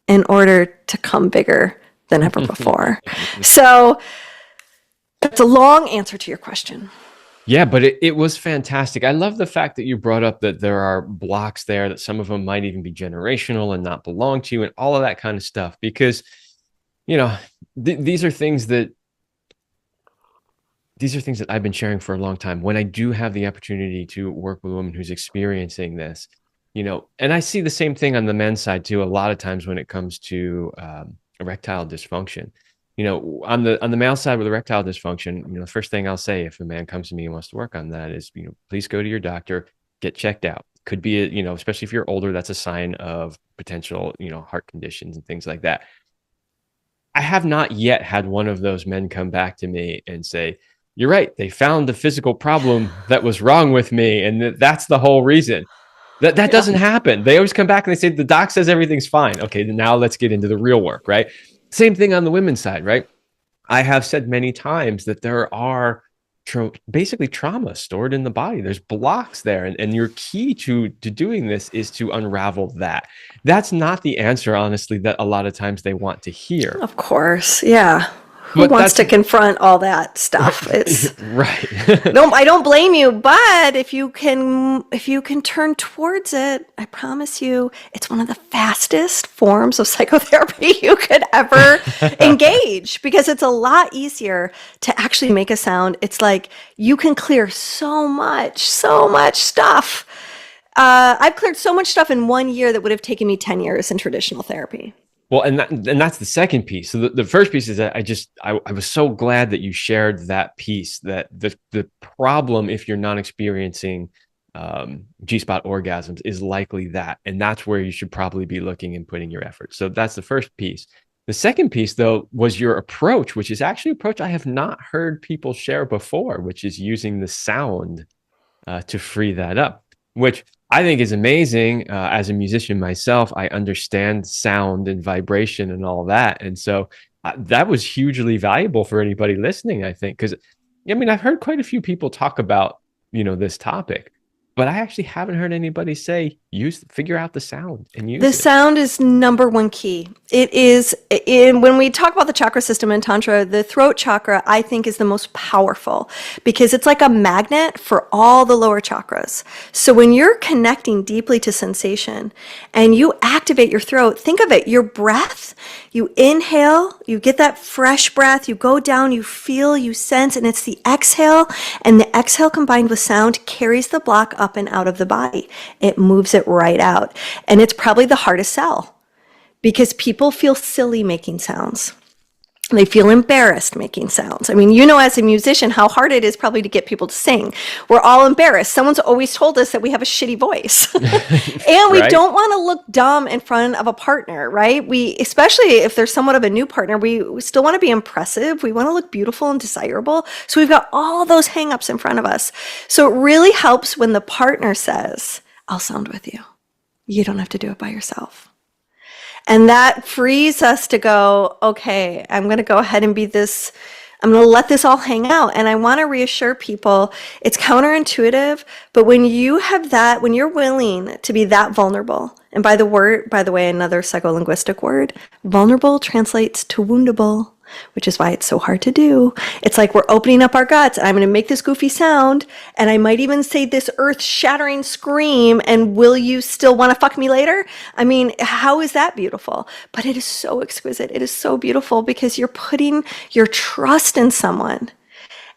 in order to come bigger than ever before. So that's a long answer to your question. Yeah, but it was fantastic. I love the fact that you brought up that there are blocks there, that some of them might even be generational and not belong to you and all of that kind of stuff, because, you know, these are things that I've been sharing for a long time. When I do have the opportunity to work with a woman who's experiencing this, you know, and I see the same thing on the men's side too, a lot of times when it comes to erectile dysfunction. You know, on the male side with erectile dysfunction, you know, the first thing I'll say if a man comes to me and wants to work on that is, you know, please go to your doctor, get checked out. Could be, you know, especially if you're older, that's a sign of potential, you know, heart conditions and things like that. I have not yet had one of those men come back to me and say, you're right, they found the physical problem that was wrong with me, and that's the whole reason. That doesn't happen. They always come back and they say, the doc says everything's fine. Okay, then now let's get into the real work, right? Same thing on the women's side, right? I have said many times that there are basically trauma stored in the body. There's blocks there. And your key to doing this is to unravel that. That's not the answer, honestly, that a lot of times they want to hear. Of course. Yeah. Who wants to confront all that stuff? It's right. No, I don't blame you, but if you can turn towards it, I promise you, it's one of the fastest forms of psychotherapy you could ever engage, because it's a lot easier to actually make a sound. It's like you can clear so much stuff. I've cleared so much stuff in 1 year that would have taken me 10 years in traditional therapy. Well, and that's the second piece. So the first piece is that I was so glad that you shared that piece, that the problem, if you're not experiencing Gspot orgasms, is likely that. And that's where you should probably be looking and putting your effort. So that's the first piece. The second piece, though, was your approach, which is actually an approach I have not heard people share before, which is using the sound to free that up, which I think is amazing. As a musician myself, I understand sound and vibration and all that. And so that was hugely valuable for anybody listening, I think, because I mean, I've heard quite a few people talk about, you know, this topic, but I actually haven't heard anybody say figure out the sound and The use it. sound is number one key. When we talk about the chakra system in Tantra, the throat chakra, I think, is the most powerful because it's like a magnet for all the lower chakras. So when you're connecting deeply to sensation and you activate your throat, think of it, your breath, you inhale, you get that fresh breath, you go down, you feel, you sense, and it's the exhale. And the exhale combined with sound carries the block up and out of the body. It moves it right out. And it's probably the hardest sell because people feel silly making sounds. They feel embarrassed making sounds. I mean, as a musician, how hard it is probably to get people to sing. We're all embarrassed. Someone's always told us that we have a shitty voice. And we Right? don't want to look dumb in front of a partner, right? Especially if there's somewhat of a new partner, we still want to be impressive. We want to look beautiful and desirable. So we've got all those hangups in front of us. So it really helps when the partner says, I'll sound with you. You don't have to do it by yourself. And that frees us to go, okay, I'm going to go ahead and I'm going to let this all hang out. And I want to reassure people it's counterintuitive, but when you're willing to be that vulnerable, and by the way, another psycholinguistic word, vulnerable translates to woundable, which is why it's so hard to do. It's like we're opening up our guts and I'm going to make this goofy sound and I might even say this earth shattering scream and will you still want to fuck me later? I mean, how is that beautiful? But it is so exquisite. It is so beautiful because you're putting your trust in someone.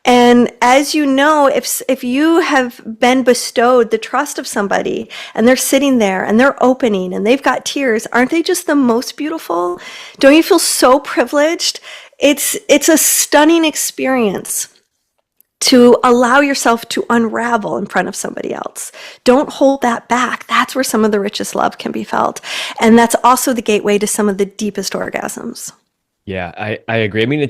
And as you know, if you have been bestowed the trust of somebody and they're sitting there and they're opening and they've got tears, aren't they just the most beautiful? Don't you feel so privileged? It's a stunning experience to allow yourself to unravel in front of somebody else. Don't hold that back. That's where some of the richest love can be felt. And that's also the gateway to some of the deepest orgasms. Yeah, I agree. I mean,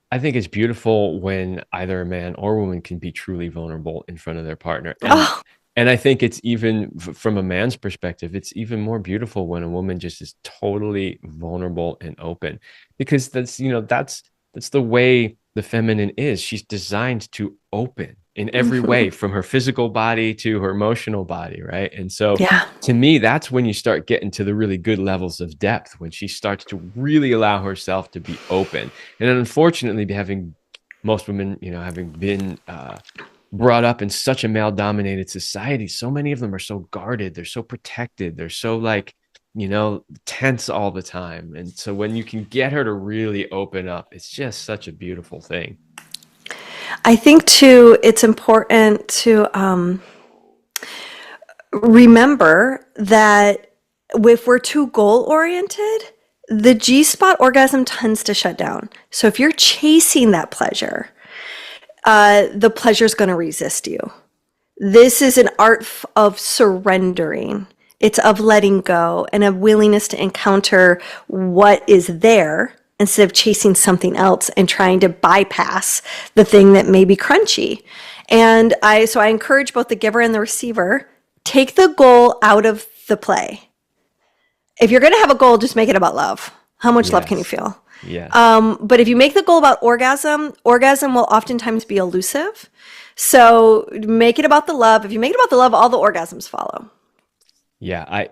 I think it's beautiful when either a man or woman can be truly vulnerable in front of their partner. Oh, And I think it's even from a man's perspective, it's even more beautiful when a woman just is totally vulnerable and open, because that's the way the feminine is. She's designed to open in every way, from her physical body to her emotional body, right? And so yeah. to me, that's when you start getting to the really good levels of depth, when she starts to really allow herself to be open. And unfortunately, most women, having been brought up in such a male-dominated society, so many of them are so guarded, they're so protected, they're so tense all the time. And so when you can get her to really open up, it's just such a beautiful thing. I think too, it's important to remember that if we're too goal oriented, the Gspot orgasm tends to shut down. So if you're chasing that pleasure, the pleasure is going to resist you. This is an art of surrendering. It's of letting go and a willingness to encounter what is there instead of chasing something else and trying to bypass the thing that may be crunchy. And so I encourage both the giver and the receiver, take the goal out of the play. If you're going to have a goal, just make it about love. How much love can you feel? Yes. But if you make the goal about orgasm will oftentimes be elusive. So make it about the love. If you make it about the love, all the orgasms follow. Yeah,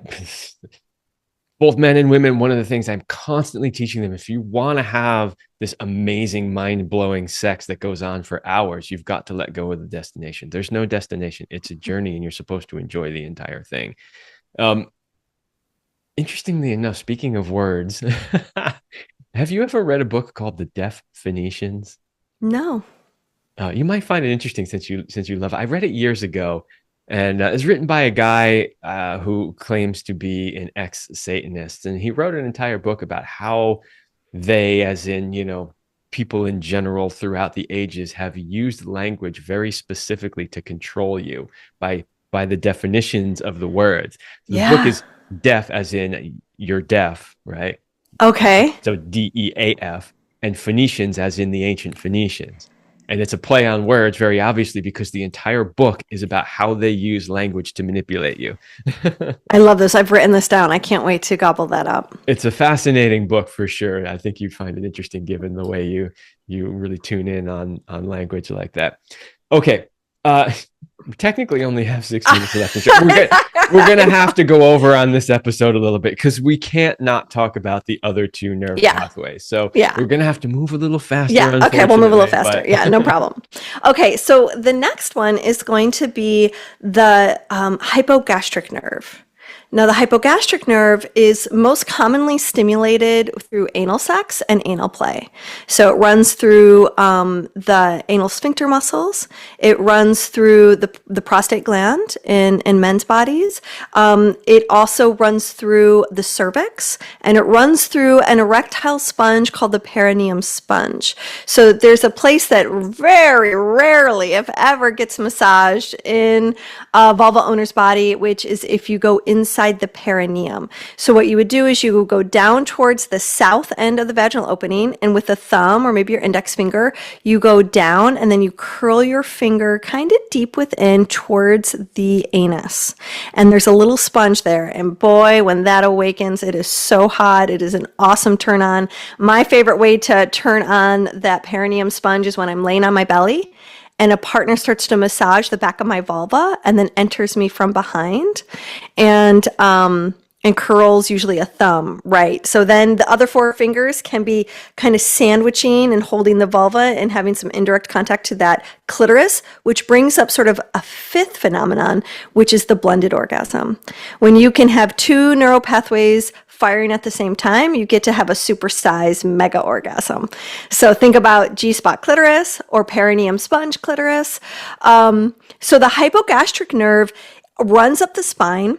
both men and women, one of the things I'm constantly teaching them, if you want to have this amazing, mind-blowing sex that goes on for hours, you've got to let go of the destination. There's no destination. It's a journey, and you're supposed to enjoy the entire thing. Interestingly enough, speaking of words, have you ever read a book called The Deaf Phoenicians? No. You might find it interesting since you love it. I read it years ago, and it's written by a guy who claims to be an ex-Satanist, and he wrote an entire book about how they, as in people in general throughout the ages, have used language very specifically to control you by the definitions of the words. So the book is deaf, as in you're deaf, right? Okay. So DEAF, and Phoenicians, as in the ancient Phoenicians. And it's a play on words, very obviously, because the entire book is about how they use language to manipulate you. I love this. I've written this down. I can't wait to gobble that up. It's a fascinating book for sure. I think you'd find it interesting given the way you really tune in on language like that. Okay. Uh, we technically only have 6 minutes left. We're gonna have to go over on this episode a little bit because we can't not talk about the other two nerve Yeah. pathways. So Yeah. we're gonna have to move a little faster. Yeah. Okay. We'll move a little unfortunately, faster. Yeah. No problem. Okay. So the next one is going to be the hypogastric nerve. Now, the hypogastric nerve is most commonly stimulated through anal sex and anal play. So it runs through the anal sphincter muscles. It runs through the prostate gland in men's bodies. It also runs through the cervix, and it runs through an erectile sponge called the perineum sponge. So there's a place that very rarely, if ever, gets massaged in a vulva owner's body, which is if you go inside the perineum. So what you would do is you would go down towards the south end of the vaginal opening, and with a thumb or maybe your index finger, you go down and then you curl your finger kind of deep within towards the anus. And there's a little sponge there. And boy, when that awakens, it is so hot. It is an awesome turn on. My favorite way to turn on that perineum sponge is when I'm laying on my belly and a partner starts to massage the back of my vulva and then enters me from behind and curls usually a thumb, right? So then the other four fingers can be kind of sandwiching and holding the vulva and having some indirect contact to that clitoris, which brings up sort of a fifth phenomenon, which is the blended orgasm. When you can have two neural pathways firing at the same time, you get to have a supersized mega orgasm. So think about Gspot clitoris or perineum sponge clitoris. So the hypogastric nerve runs up the spine,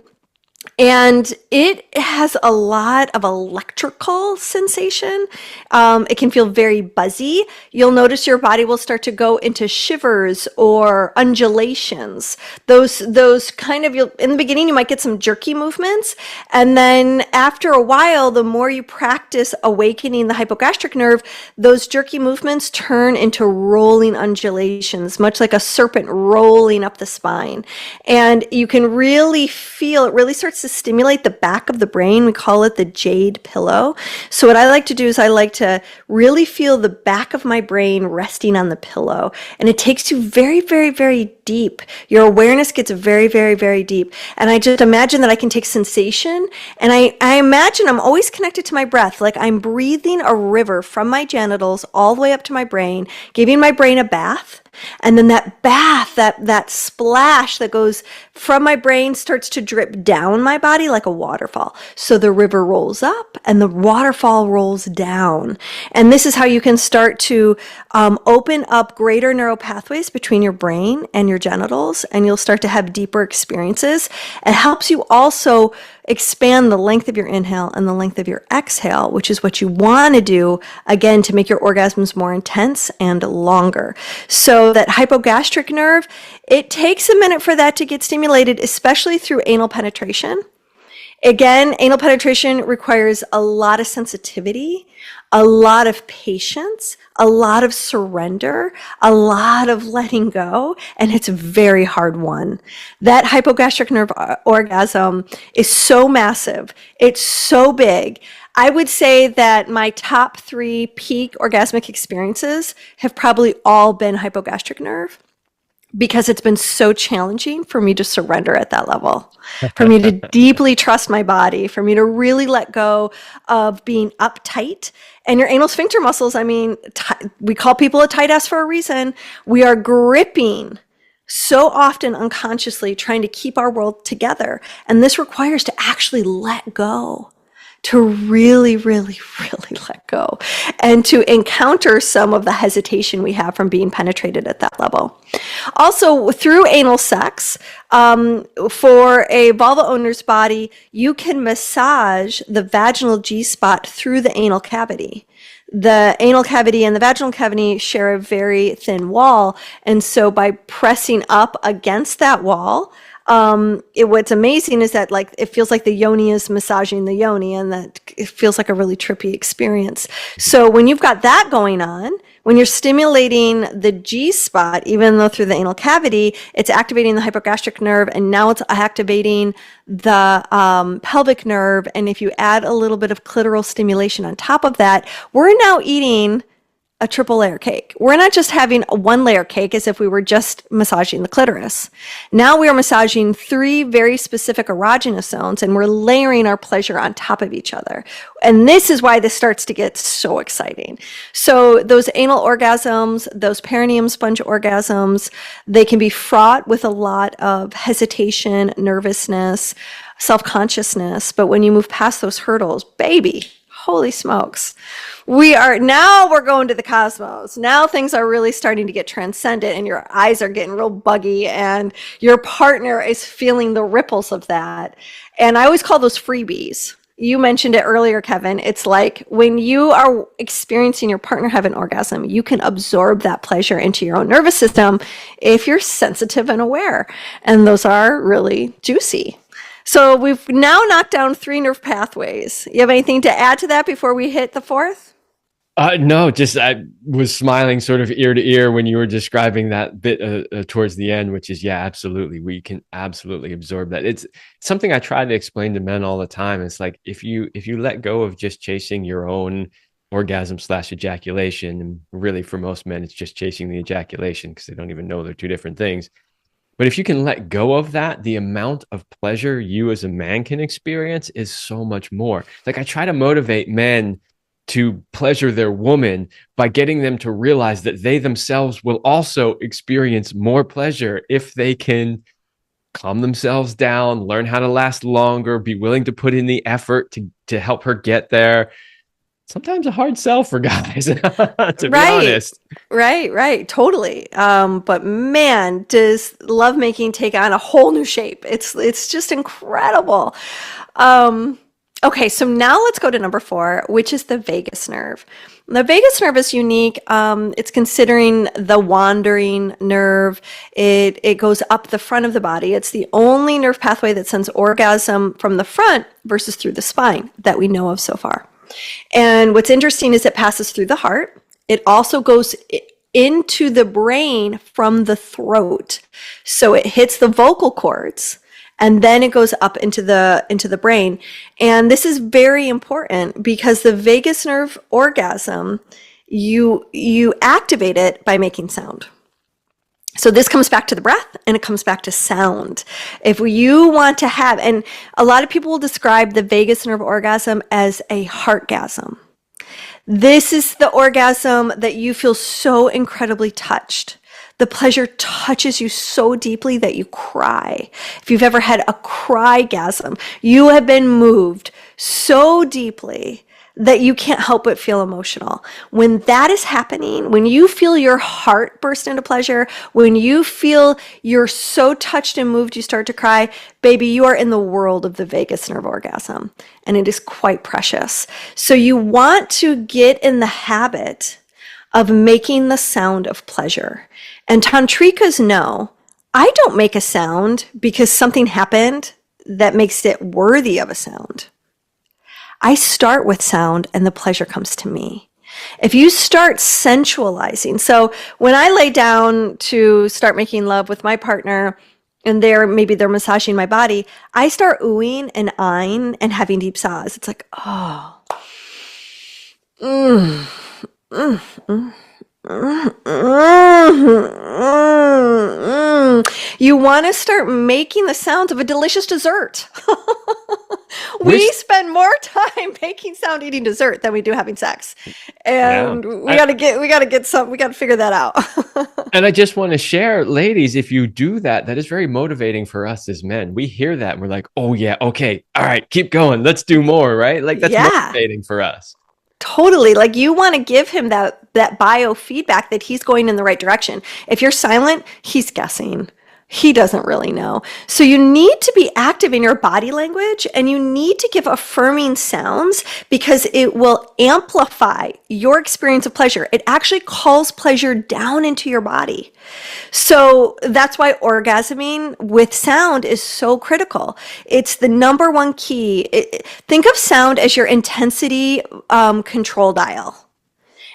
and it has a lot of electrical sensation. It can feel very buzzy. You'll notice your body will start to go into shivers or undulations. Those kind of, in the beginning, you might get some jerky movements. And then after a while, the more you practice awakening the hypogastric nerve, those jerky movements turn into rolling undulations, much like a serpent rolling up the spine. And you can really feel, it really starts to stimulate the back of the brain. We call it the jade pillow. So what I like to do is I like to really feel the back of my brain resting on the pillow. And it takes you very, very, very deep. Your awareness gets very, very, very deep. And I just imagine that I can take sensation, and I imagine I'm always connected to my breath, like I'm breathing a river from my genitals all the way up to my brain, giving my brain a bath. And then that bath, that splash that goes from my brain starts to drip down my body like a waterfall. So the river rolls up and the waterfall rolls down. And this is how you can start to open up greater neural pathways between your brain and your genitals, and you'll start to have deeper experiences. It helps you also expand the length of your inhale and the length of your exhale, which is what you want to do, again, to make your orgasms more intense and longer. So that hypogastric nerve, it takes a minute for that to get stimulated, especially through anal penetration. Again, anal penetration requires a lot of sensitivity, a lot of patience, a lot of surrender, a lot of letting go, and it's a very hard one. That hypogastric nerve orgasm is so massive. It's so big. I would say that my top 3 peak orgasmic experiences have probably all been hypogastric nerve, because it's been so challenging for me to surrender at that level, for me to deeply trust my body, for me to really let go of being uptight. And your anal sphincter muscles, I mean, we call people a tight ass for a reason. We are gripping so often unconsciously, trying to keep our world together. And this requires to actually let go, to really, really, really let go, and to encounter some of the hesitation we have from being penetrated at that level. Also, through anal sex, for a vulva owner's body, you can massage the vaginal G-spot through the anal cavity. The anal cavity and the vaginal cavity share a very thin wall, and so by pressing up against that wall, what's amazing is that, like, it feels like the yoni is massaging the yoni, and that it feels like a really trippy experience. So when you've got that going on, when you're stimulating the G spot, even though through the anal cavity, it's activating the hypogastric nerve, and now it's activating the pelvic nerve. And if you add a little bit of clitoral stimulation on top of that, we're now eating a triple layer cake. We're not just having a one layer cake as if we were just massaging the clitoris. Now we are massaging 3 very specific erogenous zones, and we're layering our pleasure on top of each other. And this is why this starts to get so exciting. So those anal orgasms, those perineum sponge orgasms, they can be fraught with a lot of hesitation, nervousness, self-consciousness. But when you move past those hurdles, baby, holy smokes. We're going to the cosmos. Now things are really starting to get transcendent, and your eyes are getting real buggy, and your partner is feeling the ripples of that. And I always call those freebies. You mentioned it earlier, Kevin. It's like when you are experiencing your partner have an orgasm, you can absorb that pleasure into your own nervous system if you're sensitive and aware. And those are really juicy. So we've now knocked down 3 nerve pathways. You have anything to add to that before we hit the 4th? No, just I was smiling sort of ear to ear when you were describing that bit towards the end, which is, yeah, absolutely. We can absolutely absorb that. It's something I try to explain to men all the time. It's like, if you let go of just chasing your own orgasm / ejaculation, and really for most men, it's just chasing the ejaculation because they don't even know they're 2 different things. But if you can let go of that, the amount of pleasure you as a man can experience is so much more. Like, I try to motivate men to pleasure their woman by getting them to realize that they themselves will also experience more pleasure if they can calm themselves down, learn how to last longer, be willing to put in the effort to help her get there. Sometimes a hard sell for guys, to be honest. Right. Totally. But man, does lovemaking take on a whole new shape. It's just incredible. Okay, so now let's go to number 4, which is the vagus nerve. The vagus nerve is unique. It's considering the wandering nerve. It goes up the front of the body. It's the only nerve pathway that sends orgasm from the front versus through the spine that we know of so far. And what's interesting is it passes through the heart. It also goes into the brain from the throat. So it hits the vocal cords, and then it goes up into the brain. And this is very important because the vagus nerve orgasm, you activate it by making sound. So this comes back to the breath, and it comes back to sound. If you want to have, and a lot of people will describe the vagus nerve orgasm as a heartgasm. This is the orgasm that you feel so incredibly touched. The pleasure touches you so deeply that you cry. If you've ever had a crygasm, you have been moved so deeply that you can't help but feel emotional. When that is happening, when you feel your heart burst into pleasure, when you feel you're so touched and moved you start to cry, baby, you are in the world of the vagus nerve orgasm, and it is quite precious. So you want to get in the habit of making the sound of pleasure. And tantrikas know, I don't make a sound because something happened that makes it worthy of a sound. I start with sound, and the pleasure comes to me. If you start sensualizing, so when I lay down to start making love with my partner, and maybe they're massaging my body, I start oohing and eyeing and having deep sighs. It's like, oh, You want to start making the sounds of a delicious dessert. We spend more time making sound eating dessert than we do having sex, and we got to figure that out. And I just want to share, ladies, if you do that, that is very motivating for us as men. We hear that and we're like, oh yeah, okay, all right, keep going, let's do more, right? Like, that's motivating for us. Totally. Like, you want to give him that biofeedback that he's going in the right direction. If you're silent, he's guessing. He doesn't really know. So you need to be active in your body language, and you need to give affirming sounds because it will amplify your experience of pleasure. It actually calls pleasure down into your body. So that's why orgasming with sound is so critical. It's the number one key. Think of sound as your intensity control dial.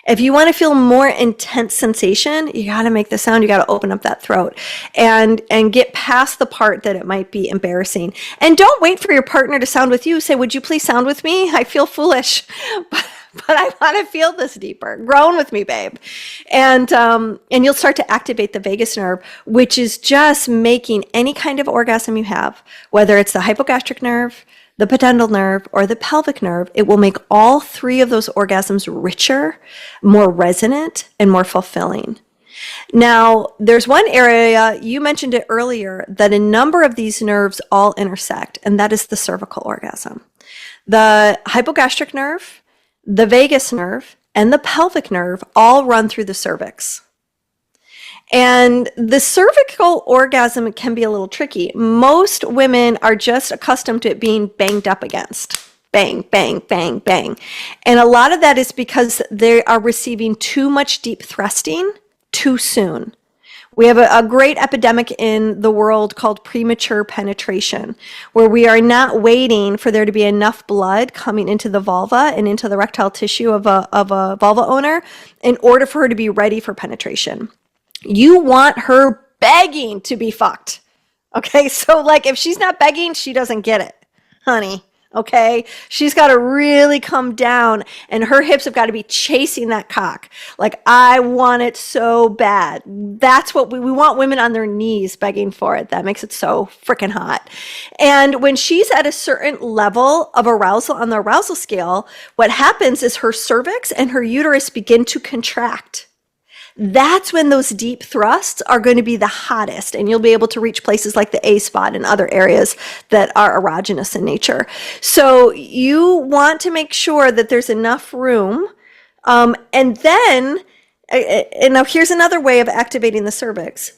If you want to feel more intense sensation, you got to make the sound. You got to open up that throat and get past the part that it might be embarrassing. And don't wait for your partner to sound with you. Say, would you please sound with me? I feel foolish. but I want to feel this deeper. Groan with me, babe. And you'll start to activate the vagus nerve, which is just making any kind of orgasm you have, whether it's the hypogastric nerve, the pudendal nerve, or the pelvic nerve. It will make all three of those orgasms richer, more resonant, and more fulfilling. Now, there's one area, you mentioned it earlier, that a number of these nerves all intersect, and that is the cervical orgasm. The hypogastric nerve, the vagus nerve, and the pelvic nerve all run through the cervix. And the cervical orgasm can be a little tricky. Most women are just accustomed to it being banged up against. Bang, bang, bang, bang. And a lot of that is because they are receiving too much deep thrusting too soon. We have a great epidemic in the world called premature penetration, where we are not waiting for there to be enough blood coming into the vulva and into the erectile tissue of a vulva owner in order for her to be ready for penetration. You want her begging to be fucked. Okay, so like if she's not begging, she doesn't get it, honey. Okay, she's got to really come down and her hips have got to be chasing that cock. Like, I want it so bad. That's what we want, women on their knees begging for it. That makes it so freaking hot. And when she's at a certain level of arousal on the arousal scale, what happens is her cervix and her uterus begin to contract. That's when those deep thrusts are going to be the hottest, and you'll be able to reach places like the A spot and other areas that are erogenous in nature. So you want to make sure that there's enough room. And now here's another way of activating the cervix.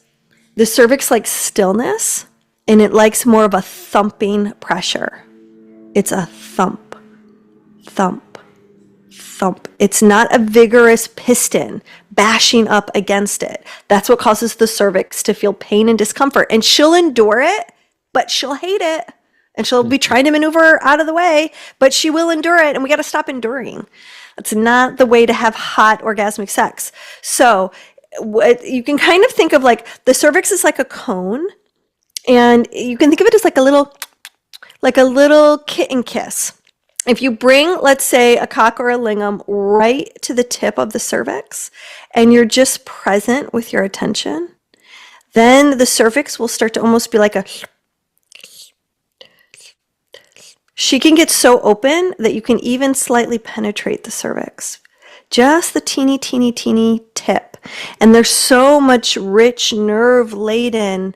The cervix likes stillness, and it likes more of a thumping pressure. It's a thump, thump, thump. It's not a vigorous piston bashing up against it. That's what causes the cervix to feel pain and discomfort. And she'll endure it, but she'll hate it. And she'll be trying to maneuver out of the way, but she will endure it. And we got to stop enduring. That's not the way to have hot orgasmic sex. So you can kind of think of like the cervix is like a cone. And you can think of it as like a little kitten kiss. If you bring, let's say, a cock or a lingam right to the tip of the cervix, and you're just present with your attention, then the cervix will start to almost be like a... She can get so open that you can even slightly penetrate the cervix. Just the teeny, teeny, teeny tip. And there's so much rich, nerve-laden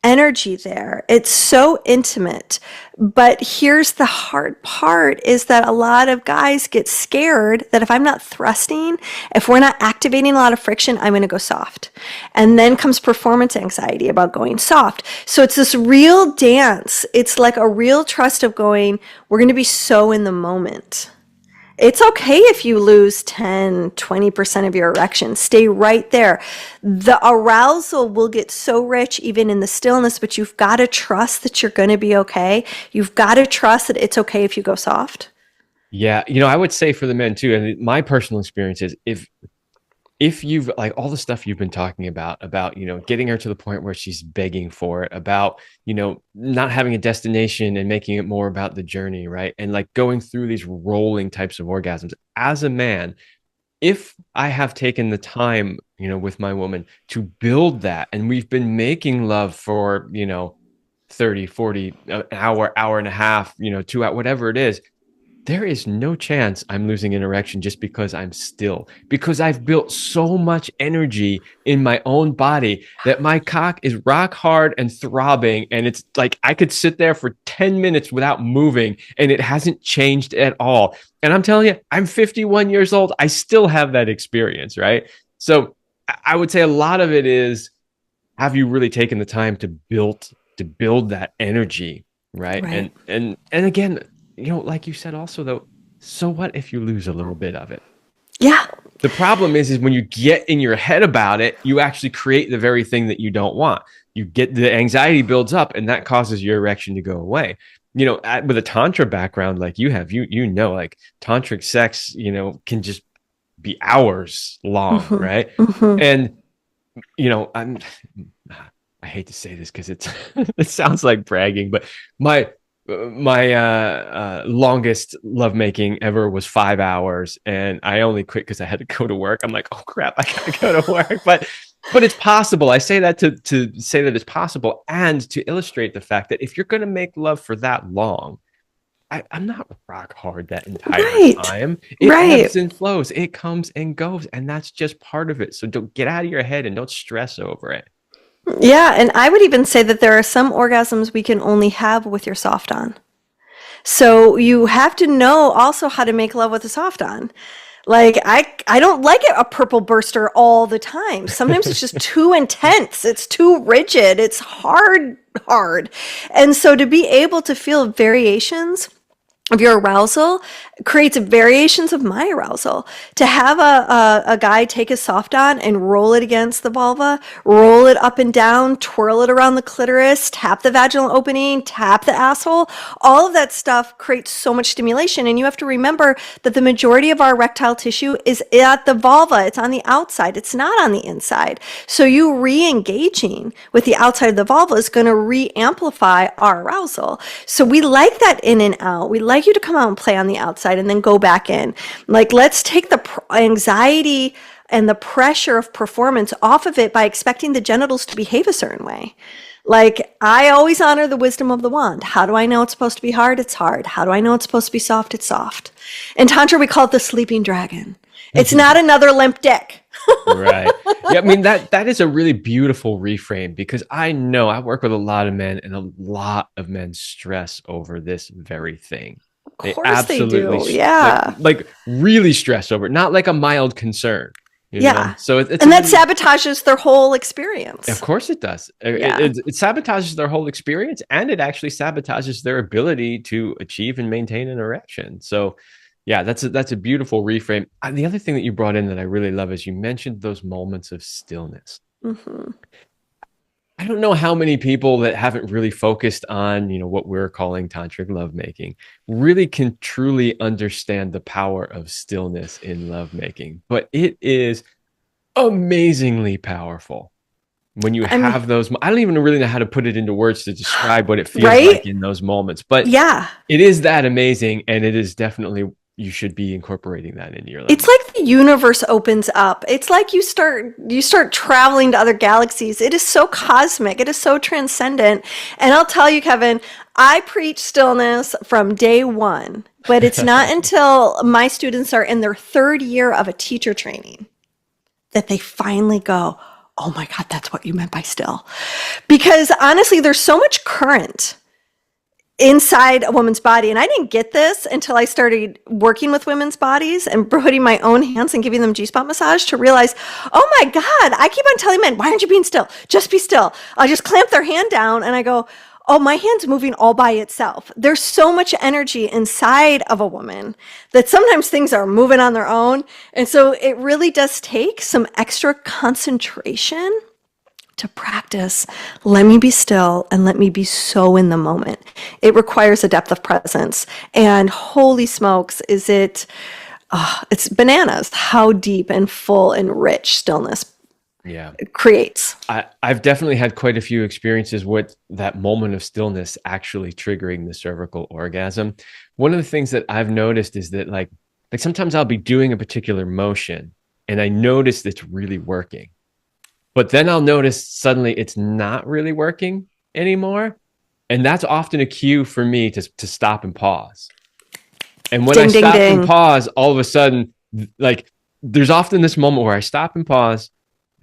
energy there. It's so intimate. But here's the hard part is that a lot of guys get scared that if I'm not thrusting, if we're not activating a lot of friction, I'm going to go soft. And then comes performance anxiety about going soft. So it's this real dance. It's like a real trust of going, we're going to be so in the moment. It's okay if you lose 10, 20% of your erection. Stay right there. The arousal will get so rich even in the stillness, but you've got to trust that you're going to be okay. You've got to trust that it's okay if you go soft. Yeah, I would say for the men too, and my personal experience is if you've like all the stuff you've been talking about, getting her to the point where she's begging for it, about, not having a destination and making it more about the journey, right? And like going through these rolling types of orgasms as a man, if I have taken the time, with my woman to build that, and we've been making love for, 30, 40, an hour and a half, 2 hours, whatever it is, there is no chance I'm losing an erection just because I'm still, because I've built so much energy in my own body that my cock is rock hard and throbbing. And it's like, I could sit there for 10 minutes without moving and it hasn't changed at all. And I'm telling you, I'm 51 years old. I still have that experience, right? So I would say a lot of it is, have you really taken the time to build that energy, right? And again, like you said also though, so what if you lose a little bit of it? Yeah. The problem is when you get in your head about it, you actually create the very thing that you don't want. You get the anxiety builds up and that causes your erection to go away. With a tantra background like you have, like tantric sex, can just be hours long, right? Mm-hmm. And, I hate to say this because it sounds like bragging, but My longest lovemaking ever was 5 hours, and I only quit because I had to go to work. I'm like, oh crap, I gotta go to work. But it's possible. I say that to say that it's possible, and to illustrate the fact that if you're gonna make love for that long, I'm not rock hard that entire Right. time. It Right. ebbs and flows. It comes and goes, and that's just part of it. So don't get out of your head and don't stress over it. Yeah, and I would even say that there are some orgasms we can only have with your soft on. So you have to know also how to make love with a soft on. Like I don't like a purple burster all the time. Sometimes it's just too intense. It's too rigid. It's hard. And so to be able to feel variations of your arousal creates variations of my arousal. To have a guy take his soft on and roll it against the vulva, roll it up and down, twirl it around the clitoris, tap the vaginal opening, tap the asshole, all of that stuff creates so much stimulation. And you have to remember that the majority of our erectile tissue is at the vulva. It's on the outside. It's not on the inside. So you re-engaging with the outside of the vulva is going to re-amplify our arousal. So we like that in and out. We like you to come out and play on the outside and then go back in. Like, let's take the anxiety and the pressure of performance off of it by expecting the genitals to behave a certain way. Like, I always honor the wisdom of the wand. How do I know it's supposed to be hard? It's hard. How do I know it's supposed to be soft? It's soft. In Tantra, we call it the sleeping dragon. It's not another limp dick. Right. Yeah, I mean that is a really beautiful reframe, because I know I work with a lot of men, and a lot of men stress over this very thing. Of They course they absolutely do. Yeah. like really stress over it, not like a mild concern, you know? Yeah. So it's a And that really, sabotages their whole of experience. course it does. Yeah. It sabotages their whole experience, and it actually sabotages their ability to achieve and maintain an erection. So yeah, that's a beautiful reframe. The other thing that you brought in that I really love is you mentioned those moments of stillness. Hmm. I don't know how many people that haven't really focused on, what we're calling tantric lovemaking really can truly understand the power of stillness in lovemaking. But it is amazingly powerful when you I mean, have those. I don't even really know how to put it into words to describe what it feels like right? in those moments, but Yeah. it is that amazing, and it is definitely, you should be incorporating that into your It's lovemaking. like the universe opens up. It's like you start traveling to other galaxies. It is so cosmic. It is so transcendent. And I'll tell you, Kevin, I preach stillness from day one, but it's not until my students are in their third year of a teacher training that they finally go, oh my God, that's what you meant by still. Because honestly, there's so much current inside a woman's body. And I didn't get this until I started working with women's bodies and putting my own hands and giving them Gspot massage to realize, oh my God, I keep on telling men, why aren't you being still? Just be still. I'll just clamp their hand down and I go, oh, my hand's moving all by itself. There's so much energy inside of a woman that sometimes things are moving on their own. And so it really does take some extra concentration to practice. Let me be still and let me be so in the moment. It requires a depth of presence. And holy smokes, it's bananas how deep and full and rich stillness Yeah. creates. I've definitely had quite a few experiences with that moment of stillness actually triggering the cervical orgasm. One of the things that I've noticed is that like sometimes I'll be doing a particular motion and I notice it's really working. But then I'll notice suddenly it's not really working anymore. And that's often a cue for me to stop and pause. And when I Ding, ding, stop and ding. pause, all of a sudden, like there's often this moment where I stop and pause.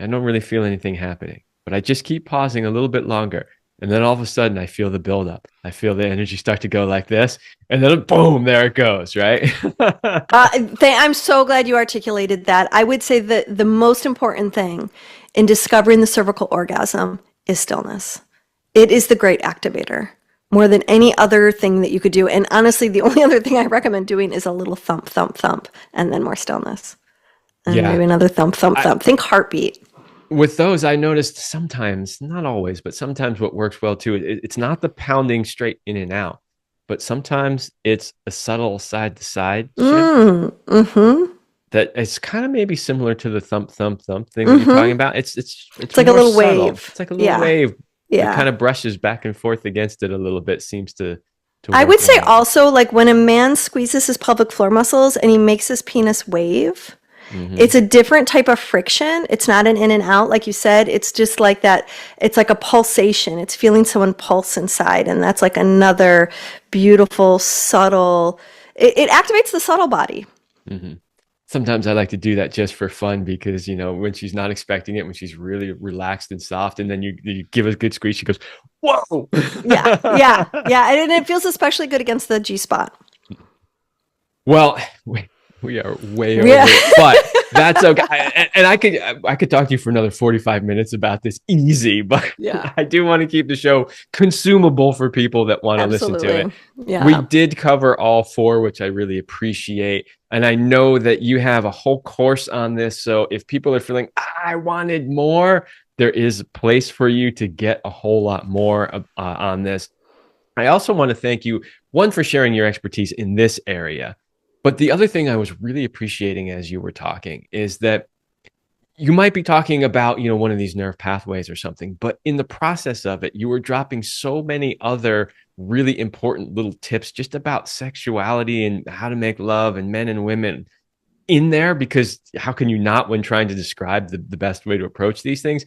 I don't really feel anything happening, but I just keep pausing a little bit longer. And then all of a sudden I feel the buildup. I feel the energy start to go like this. And then boom, there it goes, right? I'm so glad you articulated that. I would say that the most important thing in discovering the cervical orgasm is stillness. It is the great activator more than any other thing that you could do. And honestly, the only other thing I recommend doing is a little thump, thump, thump, and then more stillness. And Yeah. maybe another thump, thump, thump. Think heartbeat. With those, I noticed sometimes, not always, but sometimes what works well too, it's not the pounding straight in and out, but sometimes it's a subtle side to side shift Mm-hmm. that it's kind of maybe similar to the thump, thump, thump thing that you're talking Mm-hmm. about. It's It's like a more little subtle. wave. It's like a little Yeah. wave that Yeah. kind of brushes back and forth against it a little bit, seems to to I work would say more. also, like when a man squeezes his pelvic floor muscles and he makes his penis wave, Hmm. it's a different type of friction. It's not an in and out, like you said. It's just like that. It's like a pulsation. It's feeling someone pulse inside. And that's like another beautiful, subtle, it activates the subtle body. Hmm. Sometimes I like to do that just for fun because, when she's not expecting it, when she's really relaxed and soft, and then you give a good squeeze, she goes, whoa. Yeah, yeah, yeah. And it feels especially good against the G spot. Well, we are way Yeah. over, but that's okay. And I could talk to you for another 45 minutes about this easy, but Yeah, I do want to keep the show consumable for people that want to listen to it. absolutely. We Yeah. did cover all four, which I really appreciate. And I know that you have a whole course on this. So if people are feeling, I wanted more, there is a place for you to get a whole lot more on this. I also want to thank you, one, for sharing your expertise in this area. But the other thing I was really appreciating as you were talking is that you might be talking about, one of these nerve pathways or something, but in the process of it, you were dropping so many other really important little tips just about sexuality and how to make love and men and women in there, because how can you not when trying to describe the best way to approach these things?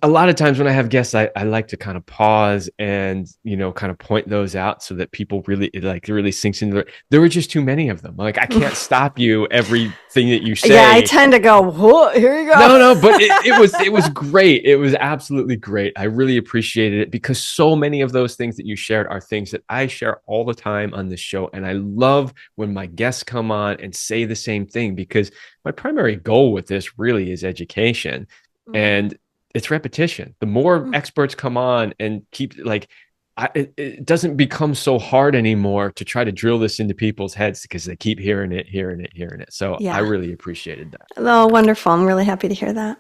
A lot of times when I have guests, I like to kind of pause and, kind of point those out so that people really, it really sinks into it. There were just too many of them. Like, I can't stop you everything that you Yeah, I say. tend to go, whoa, here you go. No, but it was great. It was absolutely great. I really appreciated it because so many of those things that you shared are things that I share all the time on this show. And I love when my guests come on and say the same thing, because my primary goal with this really is education. And it's repetition. The more experts come on and keep it doesn't become so hard anymore to try to drill this into people's heads because they keep hearing it. So I Yeah. really appreciated that. Oh, wonderful. I'm really happy to hear that.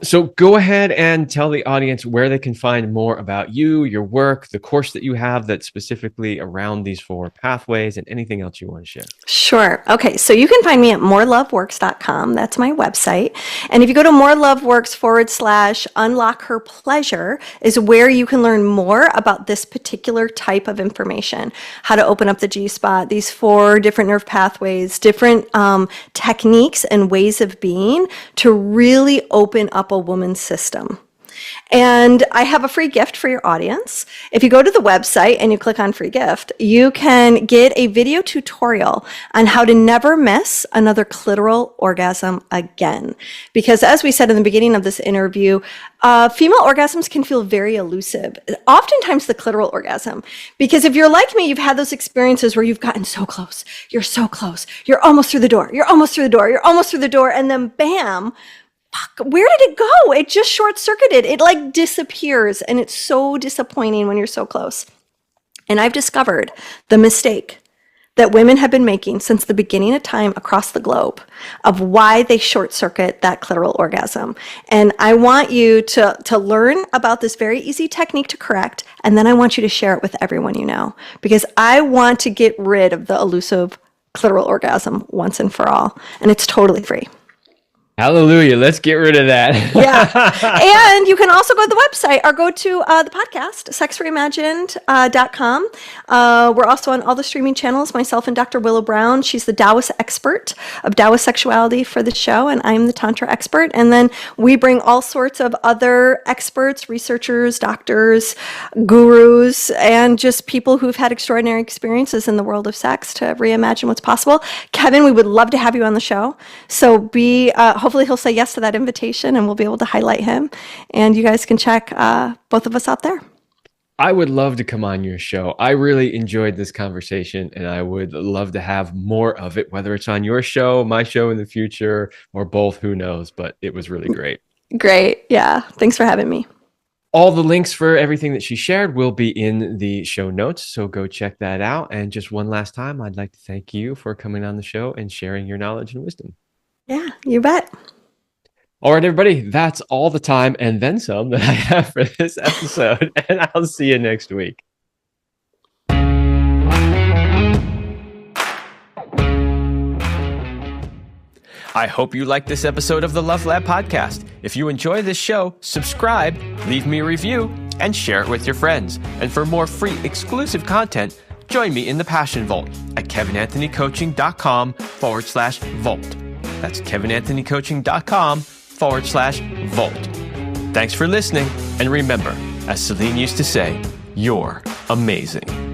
So go ahead and tell the audience where they can find more about you, your work, the course that you have that's specifically around these four pathways, and anything else you want to share. Sure. Okay. So you can find me at moreloveworks.com. That's my website. And if you go to moreloveworks/unlock her pleasure is where you can learn more about this particular type of information, how to open up the G spot, these four different nerve pathways, different techniques and ways of being to really open up a woman's system. And I have a free gift for your audience. If you go to the website and you click on free gift, you can get a video tutorial on how to never miss another clitoral orgasm again. Because as we said in the beginning of this interview, female orgasms can feel very elusive, oftentimes the clitoral orgasm. Because if you're like me, you've had those experiences where you've gotten so close, you're almost through the door, you're almost through the door, and then bam, where did it go? It just short circuited. It like disappears. And it's so disappointing when you're so close. And I've discovered the mistake that women have been making since the beginning of time across the globe of why they short circuit that clitoral orgasm. And I want you to learn about this very easy technique to correct. And then I want you to share it with everyone you know, because I want to get rid of the elusive clitoral orgasm once and for all. And it's totally free. Hallelujah. Let's get rid of that. Yeah. And you can also go to the website or go to the podcast, sexreimagined.com. We're also on all the streaming channels, myself and Dr. Willow Brown. She's the Taoist expert of Taoist sexuality for the show, and I'm the tantra expert. And then we bring all sorts of other experts, researchers, doctors, gurus, and just people who've had extraordinary experiences in the world of sex to reimagine what's possible. Kevin, we would love to have you on the show. So hopefully he'll say yes to that invitation and we'll be able to highlight him. And you guys can check both of us out there. I would love to come on your show. I really enjoyed this conversation and I would love to have more of it, whether it's on your show, my show in the future, or both, who knows, but it was really great. Great. Yeah. Thanks for having me. All the links for everything that she shared will be in the show notes, so go check that out. And just one last time, I'd like to thank you for coming on the show and sharing your knowledge and wisdom. Yeah, you bet. All right, everybody, that's all the time and then some that I have for this episode, and I'll see you next week. I hope you liked this episode of the Love Lab podcast. If you enjoy this show, subscribe, leave me a review, and share it with your friends. And for more free exclusive content, join me in the Passion Vault at kevinanthonycoaching.com/vault. That's kevinanthonycoaching.com/vault. Thanks for listening. And remember, as Celine used to say, you're amazing.